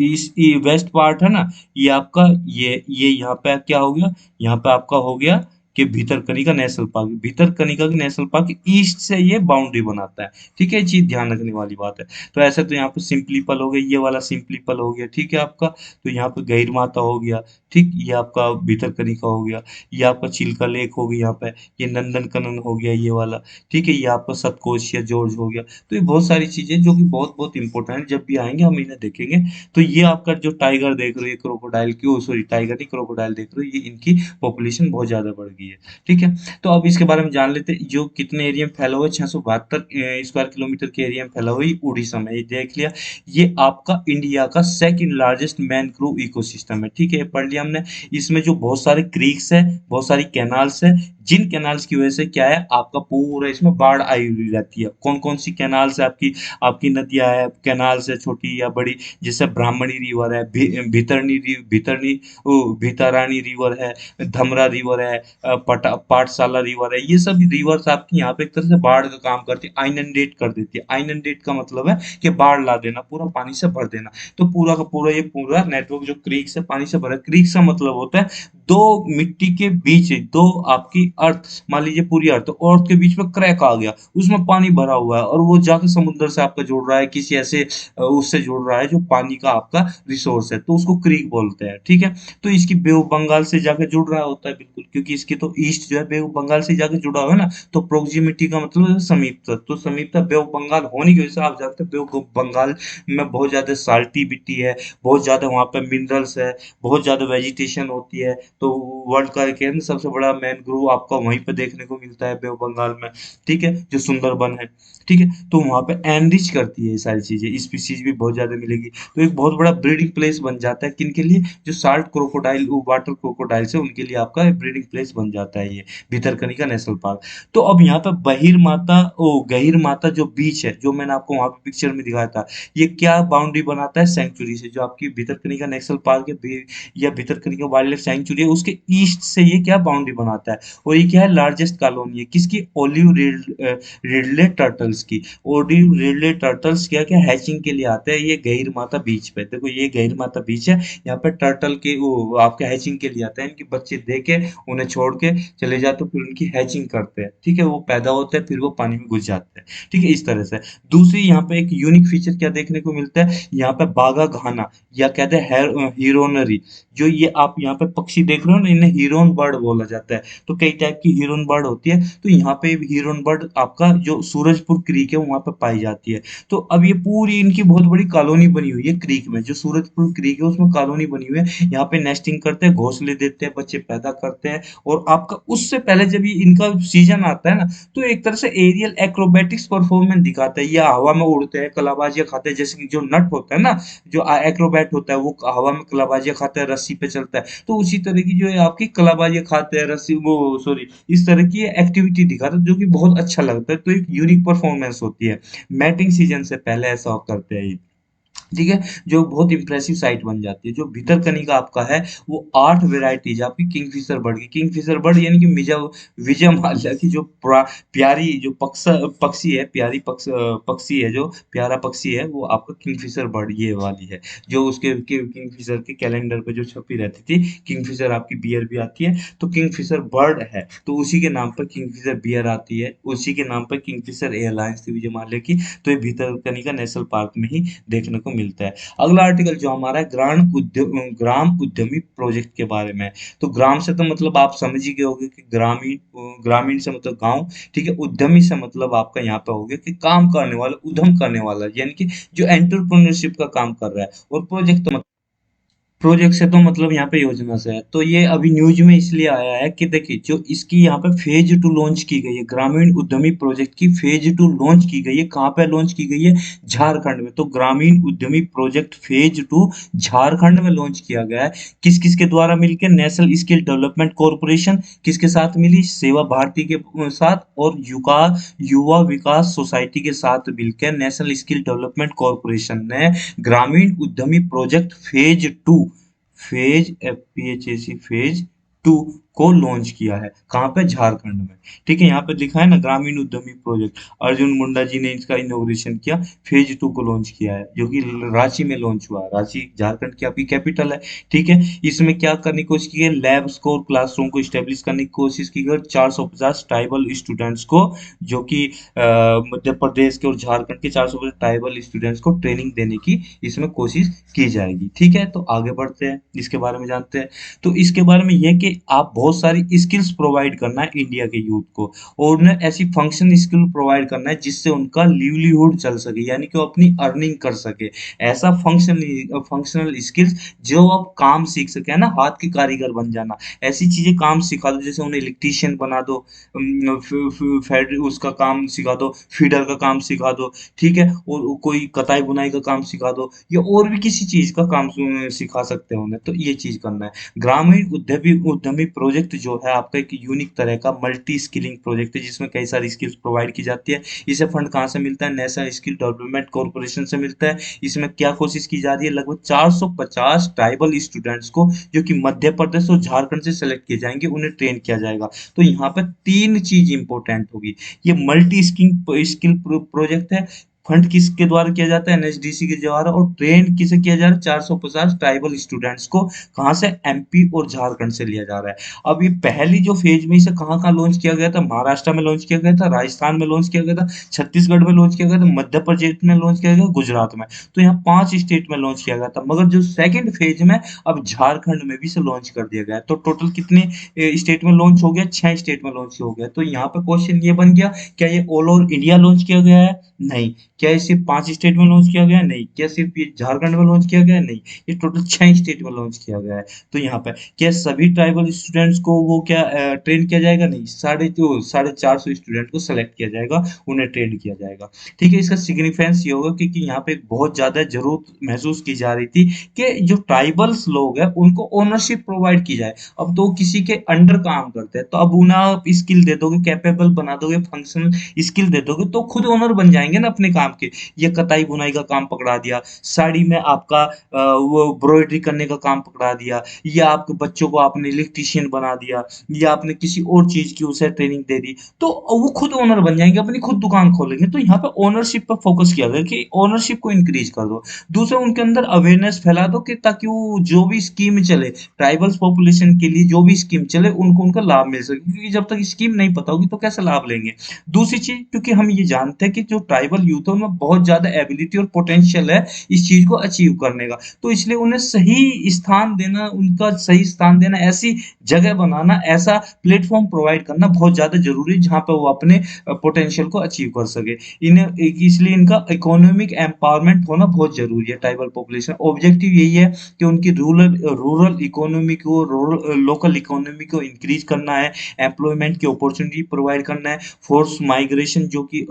इस वेस्ट पार्ट है ना, ये आपका ये यहाँ पे क्या हो गया, यहाँ पे आपका हो गया कि भीतरकनिका नेशनल पार्क। भीतरकनिका की नेशनल पार्क ईस्ट से ये बाउंड्री बनाता है। ठीक है, ये चीज ध्यान रखने वाली बात है। तो ऐसे तो यहाँ पे सिंपलीपल हो गया, ये वाला सिंपलीपल हो गया, ठीक है आपका। तो यहाँ पे गहीरमाथा हो गया, ठीक, ये आपका भीतरकनिका हो गया, ये आपका चिल्का लेक हो गया यहाँ पे, ये नंदनकनन हो गया ये वाला, ठीक है, ये आपका सतकोश या जॉर्ज हो गया। तो ये बहुत सारी चीजें जो कि बहुत बहुत इंपॉर्टेंट है, जब भी आएंगे हम इन्हें देखेंगे। तो ये आपका जो टाइगर देख रहे हो, ये क्रोकोडाइल की, सॉरी टाइगर नहीं, क्रोकोडाइल देख रहे हो, ये इनकी पॉपुलेशन बहुत ज्यादा बढ़ गई है। ठीक है, तो अब इसके बारे में जान लेते हैं। जो कितने एरिया में फैला हुआ है, 672 स्क्वायर किलोमीटर के एरिया में फैला हुआ है, ये उड़ीसा में, ये देख लिया। ये आपका इंडिया का सेकंड लार्जेस्ट मैनग्रोव इकोसिस्टम है। ठीक है, ये पढ़ लिया हमने। इसमें जो बहुत सारे क्रीक्स है, बहुत सारी कैनाल्स है, जिन कैनाल्स की वजह से क्या है, आपका पूरा इसमें बाढ़ आई हुई रहती है। कौन कौन सी कैनाल्स है आपकी, आपकी नदियां है, कैनाल्स है, छोटी या बड़ी, जैसे ब्राह्मणी रिवर है, भितरनी भितरानी रिवर है, धमरा रिवर है, पाठशाला रिवर है। ये सब रिवर्स आपकी यहाँ पे एक तरह से बाढ़ का काम करती है, आइनंडेट कर देती है। आइनंडेट का मतलब है कि बाढ़ ला देना, पूरा पानी से भर देना। तो पूरा का पूरा ये पूरा नेटवर्क जो क्रीक से पानी से भरा, क्रीक का मतलब होता है दो मिट्टी के बीच, दो आपकी अर्थ, मान लीजिए पूरी अर्थ, और अर्थ के बीच में क्रैक आ गया, उसमें पानी भरा हुआ है, और वो जाके समुद्र से आपका जोड़ रहा है, किसी ऐसे उससे जोड़ रहा है जो पानी का आपका रिसोर्स है, तो उसको क्रीक बोलते हैं। ठीक है, तो इसकी बे ऑफ बंगाल से जाकर जुड़ रहा होता है, बिल्कुल, क्योंकि इसकी तो ईस्ट जो है बे ऑफ बंगाल से जाकर जुड़ा हुआ है ना। तो प्रोक्सिमिटी का मतलब है समीपता, तो समीपता बे ऑफ बंगाल होने की वजह से आप जानते हैं बे ऑफ बंगाल में बहुत ज्यादा साल्टी मिट्टी है, बहुत ज्यादा वहां पे मिनरल्स है, बहुत ज्यादा वेजिटेशन होती है। तो वर्ल्ड का एक है ना सबसे बड़ा मैनग्रोव आपका वहीं पे देखने को मिलता है, बे ऑफ बंगाल में। ठीक है, जो सुंदरबन है। ठीक है, तो वहां पे एनरिच करती है ये सारी चीजें, स्पीसीज भी बहुत ज्यादा मिलेगी। तो एक बहुत बड़ा ब्रीडिंग प्लेस बन जाता है, किनके लिए, जो साल्ट क्रोकोडाइल, वाटर क्रोकोडाइल से, उनके लिए आपका ब्रीडिंग प्लेस बन जाता है ये भितरकनिका नेशनल पार्क। तो अब यहाँ पे बहिर्माता, ओ गहीरमाथा जो बीच है, जो मैंने आपको वहां पे पिक्चर में दिखाया था, ये क्या बाउंड्री बनाता है, सेंचुरी से, जो आपकी भितरकनिका नेशनल पार्क है या भितरकनिका वाइल्ड लाइफ सेंचुरी है, उसके ईस्ट से ये क्या बाउंड्री बनाता है। और ये क्या है, लार्जेस्ट कॉलोनी है किसकी, ओलिव रिडले टर्टल्स की। ओलिव रिडले टर्टल्स क्या क्या हैचिंग के लिए आते हैं ये गहीरमाथा बीच पे। देखो ये गहीरमाथा बीच है, यहाँ पे टर्टल के वो आपके हैचिंग के लिए आते हैं, इनके बच्चे दे के उन्हें छोड़ के चले जाते, फिर उनकी हैचिंग करते हैं। ठीक है, वो पैदा होते हैं, फिर वो पानी में घुस जाते हैं। ठीक है, इस तरह से। दूसरी यहाँ पे एक यूनिक फीचर क्या देखने को मिलता है, यहाँ पे बागा घाना, या कहते हैं हीरोनरी, जो ये आप यहाँ पे पक्षी देख रहे हो ना, इन्हें हीरोन बर्ड बोला जाता है। तो कई टाइप की हीरोन बर्ड होती है, तो यहाँ पे हीरोन बर्ड आपका जो सूरजपुर क्रीक है वहां पे पाई जाती है। तो अब ये पूरी इनकी बहुत बड़ी कॉलोनी बनी हुई है क्रीक में, जो सूरजपुर क्रीक है उसमें कॉलोनी बनी हुई है। यहाँ पे नेस्टिंग करते हैं, घोंसले देते हैं, बच्चे पैदा करते हैं। और आपका उससे पहले जब ये इनका सीजन आता है ना, तो एक तरह से एरियल एक्रोबैटिक्स परफॉर्मेंस दिखाता है। ये हवा में उड़ते हैं, कलाबाजियां खाते हैं, जैसे कि जो नट होता है ना, जो एक्रोबैट होता है, वो हवा में कलाबाजियां खाता है, रस्सी पे चलता है। तो उसी तरह की जो है आपकी कलाबाजियां खाते हैं, रस्सी वो, सॉरी, इस तरह की एक्टिविटी दिखाता है, जो कि बहुत अच्छा लगता है। तो एक यूनिक परफॉर्मेंस होती है, मैटिंग सीजन से पहले ऐसा करते हैं ये। ठीक है, जो बहुत इंप्रेसिव साइट बन जाती है। जो भीतरकनिका आपका है, वो 8 वेराइटीज आपकी किंगफिशर बर्ड की, किंगफिशर बर्ड यानी कि विजय माल्या की जो प्यारी जो पक्षी है, प्यारी पक्षी है, जो प्यारा पक्षी है, वो आपका किंगफिशर बर्ड ये वाली है। जो उसके किंगफिशर के कैलेंडर पे जो छपी रहती थी, किंगफिशर आपकी बियर भी आती है, तो किंगफिशर बर्ड है, तो उसी के नाम पर किंगफिशर बियर आती है, उसी के नाम पर किंगफिशर एयरलाइंस थी विजय माल्या की। तो ये भीतरकनिका नेशनल पार्क में ही देखने को मिलता है। अगला आर्टिकल जो हमारा है, ग्राम उद्यमी प्रोजेक्ट के बारे में है। तो ग्राम से तो मतलब आप समझ ही गए होंगे कि ग्रामीण, ग्रामीण से मतलब गांव। ठीक है, उद्यमी से मतलब आपका यहाँ पे हो गया कि काम करने वाला, उद्यम करने वाला, यानी कि जो एंटरप्रेन्योरशिप का काम कर रहा है। और प्रोजेक्ट तो प्रोजेक्ट से तो मतलब यहाँ पे योजना से है। तो ये अभी न्यूज में इसलिए आया है कि देखिए, जो इसकी यहाँ पे फेज 2 लॉन्च की गई है, ग्रामीण उद्यमी प्रोजेक्ट की फेज 2 लॉन्च की गई है। कहाँ पे लॉन्च की गई है, झारखंड में। तो ग्रामीण उद्यमी प्रोजेक्ट फेज 2 झारखंड में लॉन्च किया गया है। किस किस के द्वारा मिलकर, नेशनल स्किल डेवलपमेंट कॉरपोरेशन किसके साथ मिली, सेवा भारती के साथ, और युवा विकास सोसाइटी के साथ मिलकर नेशनल स्किल डेवलपमेंट कॉरपोरेशन ने ग्रामीण उद्यमी project phase 2, phase FPHAC phase 2 को लॉन्च किया है। कहाँ पे? झारखंड में। ठीक है, यहाँ पे लिखा है ना ग्रामीण उद्यमी प्रोजेक्ट, अर्जुन मुंडा जी ने इसका इनॉग्रेशन किया, फेज 2 को लॉन्च किया है, जो कि रांची में लॉन्च हुआ है। रांची झारखंड की आपकी कैपिटल है। ठीक है, इसमें क्या करने की कोशिश की है, लैब्स को और क्लासरूम को स्टेब्लिश करने की कोशिश की गई, 450 ट्राइबल स्टूडेंट्स को, जो कि मध्य प्रदेश के और झारखंड के 450 ट्राइबल स्टूडेंट्स को ट्रेनिंग देने की इसमें कोशिश की जाएगी। ठीक है, तो आगे बढ़ते हैं, इसके बारे में जानते हैं। तो इसके बारे में यह कि आप बहुत सारी स्किल्स प्रोवाइड करना है इंडिया के यूथ को, और उन्हें ऐसी फंक्शन स्किल प्रोवाइड करना है जिससे उनका लिवलीहुड चल सके, यानी कि वो अपनी अर्निंग कर सके। ऐसा फंक्शनल स्किल्स जो आप काम सीख सके, है ना, हाथ के कारीगर बन जाना, ऐसी चीजें काम सिखा दो, जैसे उन्हें इलेक्ट्रीशियन बना दो, उसका काम सिखा दो, फीडर का काम सिखा दो। ठीक है, और कोई कताई बुनाई का काम सिखा दो, या और भी किसी चीज का काम सिखा सकते हैं उन्हें, तो ये चीज करना है। ग्रामीण उद्यमी उद्यमी प्रोजेक्ट जो है आपका एक यूनिक तरह का मल्टी स्किलिंग प्रोजेक्ट है, जिसमें कई सारी स्किल्स प्रोवाइड की जाती है। इसे फंड कहाँ से मिलता है? नेशनल स्किल डेवलपमेंट कॉर्पोरेशन से मिलता है। इसमें क्या कोशिश की जा रही है, लगभग 450 ट्राइबल स्टूडेंट्स को, जो कि मध्य प्रदेश और झारखंड से सेलेक्ट किए जाएंगे, उन्हें ट्रेन किया जाएगा। तो यहाँ पर तीन चीज इंपॉर्टेंट होगी। ये मल्टी स्किल स्किल प्रोजेक्ट है, फंड किसके द्वारा किया जाता है? एनएसडीसी के द्वारा, और ट्रेन किसे किया जा रहा है? 450 ट्राइबल स्टूडेंट्स को। कहाँ से? एमपी और झारखंड से लिया जा रहा है। अब ये पहली जो फेज में इसे कहाँ कहाँ लॉन्च किया गया था? महाराष्ट्र में लॉन्च किया गया था, राजस्थान में लॉन्च किया गया था, छत्तीसगढ़ में लॉन्च किया गया था, मध्य प्रदेश में लॉन्च किया गया, गुजरात में। तो यहाँ 5 स्टेट में लॉन्च किया गया था, मगर जो सेकंड फेज में अब झारखंड में भी इसे लॉन्च कर दिया गया है। तो टोटल कितने स्टेट में लॉन्च हो गया? 6 स्टेट में लॉन्च हो गया। तो यहाँ पे क्वेश्चन ये बन गया, क्या ये ऑल ओवर इंडिया लॉन्च किया गया है? नहीं। क्या ये सिर्फ 5 स्टेट में लॉन्च किया गया है? नहीं। क्या सिर्फ ये झारखंड में लॉन्च किया गया है? नहीं। ये टोटल 6 स्टेट में लॉन्च किया गया है। तो यहाँ पे क्या सभी ट्राइबल स्टूडेंट्स को वो क्या ट्रेन किया जाएगा? नहीं। 450 स्टूडेंट को सेलेक्ट किया जाएगा, उन्हें ट्रेन किया जाएगा। ठीक है, इसका सिग्निफिकेंस ये होगा, क्योंकि यहाँ पे बहुत ज्यादा जरूरत महसूस की जा रही थी कि जो ट्राइबल्स लोग हैं उनको ओनरशिप प्रोवाइड की जाए। अब तो किसी के अंडर काम करते हैं, तो अब उन्हें आप स्किल दे दोगे, कैपेबल बना दोगे, फंक्शनल स्किल दे दोगे, तो खुद ओनर बन जाएंगे ना अपने काम के। ये कताई बुनाई का काम पकड़ा दिया, साड़ी में आपका वो एम्ब्रॉयडरी करने का काम पकड़ा दिया, या आपके बच्चों को आपने इलेक्ट्रीशियन बना दिया, या आपने किसी और चीज की उसे ट्रेनिंग दे दी, तो वो खुद ओनर बन जाएंगे, अपनी खुद दुकान खोलेंगे। तो यहाँ पे ओनरशिप पर फोकस किया गया कि ओनरशिप को इंक्रीज कर दो। दूसरा, उनके अंदर अवेयरनेस फैला दो, कि ताकि वो जो भी स्कीम चले ट्राइबल्स पॉपुलेशन के लिए, जो भी स्कीम चले उनको उनका लाभ मिल सके, क्योंकि जब तक स्कीम नहीं पता होगी तो कैसे लाभ लेंगे। दूसरी चीज, क्योंकि हम ये जानते हैं कि जो ट्राइबल यूथ है उनमें बहुत ज्यादा एबिलिटी और पोटेंशियल है इस चीज को अचीव करने का, तो इसलिए उन्हें सही स्थान देना, उनका सही स्थान देना, ऐसी जगह बनाना, ऐसा प्लेटफॉर्म प्रोवाइड करना बहुत ज्यादा जरूरी है जहां पे वो अपने पोटेंशियल को अचीव कर सके। इसलिए इनका इकोनॉमिक एम्पावरमेंट होना बहुत जरूरी है। ट्राइबल पॉपुलेशन ऑब्जेक्टिव यही है कि उनकी रूरल रूरल इकोनॉमी को, लोकल इकोनॉमी को इंक्रीज करना है, एम्प्लॉयमेंट की अपॉर्चुनिटी प्रोवाइड करना है। फोर्स माइग्रेशन, जो कि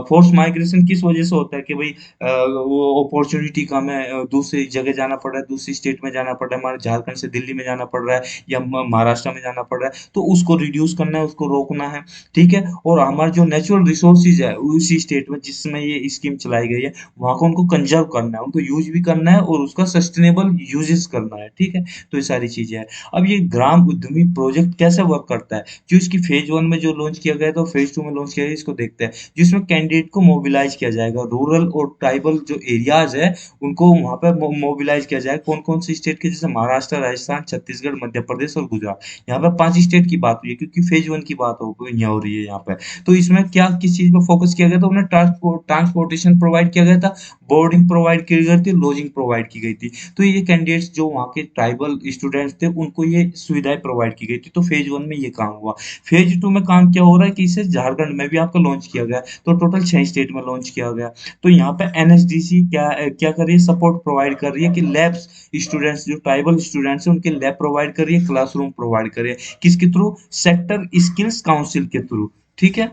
फोर्स माइग्रेशन किस वजह से होता है कि भाई वो अपॉर्चुनिटी कम है, दूसरी जगह जाना पड़ रहा है, दूसरी स्टेट में जाना पड़ रहा है, हमारे झारखंड से दिल्ली में जाना पड़ रहा है, या महाराष्ट्र में जाना पड़ रहा है, तो उसको रिड्यूस करना है, उसको रोकना है। ठीक है, और हमारे जो नेचुरल रिसोर्सेज है उसी स्टेट में जिसमें ये स्कीम चलाई गई है, वहां को उनको कंजर्व करना है, उनको यूज भी करना है, और उसका सस्टेनेबल यूजेस करना है। ठीक है, तो ये सारी चीजें हैं। अब ये ग्राम उद्यमी प्रोजेक्ट कैसे वर्क करता है? जो इसकी फेज 1 में जो लॉन्च किया गया था, फेज 2 में लॉन्च किया गया, इसको देखते हैं। जिसमें कैंडिडेट को मोबिलाइज किया जाएगा, रूरल और ट्राइबल जो एरियाज है उनको वहां पर मोबिलाइज किया जाएगा। कौन कौन सी स्टेट के? जैसे महाराष्ट्र, राजस्थान, छत्तीसगढ़, मध्य प्रदेश और गुजरात। यहाँ पे 5 स्टेट की बात हुई है, क्योंकि फेज 1 की बात यहाँ हो रही है यहाँ पे। तो इसमें क्या किस चीज पर फोकस किया गया था? उन्हें ट्रांसपोर्टेशन प्रोवाइड किया गया था, बोर्डिंग प्रोवाइड की गई थी, लॉजिंग प्रोवाइड की गई थी। तो ये कैंडिडेट्स जो वहाँ के ट्राइबल स्टूडेंट्स थे उनको ये सुविधाएं प्रोवाइड की गई थी। तो फेज 1 में ये काम हुआ। फेज 2 में काम क्या हो रहा है कि इसे झारखंड में भी आपका लॉन्च किया गया, तो टोटल 6 स्टेट में लॉन्च किया गया। तो यहाँ पे एनएसडीसी क्या कर रही है? सपोर्ट प्रोवाइड कर रही है कि लैब्स, स्टूडेंट्स जो ट्राइबल स्टूडेंट्स हैं उनके लैब प्रोवाइड कर रही है, क्लासरूम प्रोवाइड कर रही है, किसके थ्रू? सेक्टर स्किल्स काउंसिल के थ्रू। ठीक है,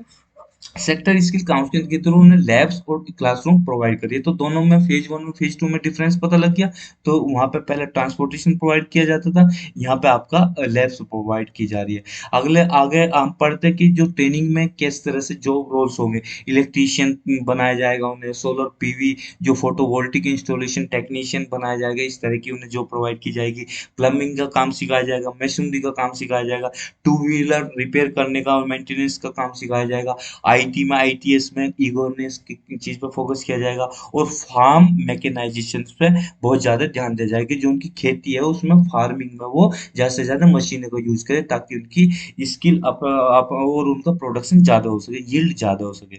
सेक्टर स्किल काउंसलिंग के थ्रू उन्हें लैब्स और क्लासरूम प्रोवाइड करिए। तो दोनों में फेज वन और फेज टू में डिफरेंस पता लग गया। तो वहां पे पहले ट्रांसपोर्टेशन प्रोवाइड किया जाता था, यहाँ पे आपका लैब्स प्रोवाइड की जा रही है। अगले आगे हम पढ़ते कि जो ट्रेनिंग में किस तरह से जॉब रोल्स होंगे। इलेक्ट्रीशियन बनाया जाएगा उन्हें, सोलर पीवी जो फोटोवोल्टिक इंस्टॉलेशन टेक्नीशियन बनाया जाएगा, इस तरह की उन्हें जॉब प्रोवाइड की जाएगी। प्लम्बिंग का काम सिखाया जाएगा, मशीनरी का काम सिखाया जाएगा, टू व्हीलर रिपेयर करने का और मेंटेनेंस का काम सिखाया जाएगा। आईटी में आईटीएस में ई-गवर्नेंस की चीज पे फोकस किया जाएगा। और फार्म मैकेनाइजेशन पे बहुत ज्यादा ध्यान दिया जाएगा कि जो उनकी खेती है उसमें फार्मिंग में वो ज्यादा से ज्यादा मशीनों का यूज करें, ताकि उनकी स्किल अप और उनका प्रोडक्शन ज्यादा हो सके, यील्ड ज्यादा हो सके।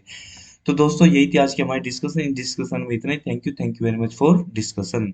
तो दोस्तों यही थी आज की हमारी डिस्कशन। इन डिस्कशन में इतना ही। Thank you very much for discussion.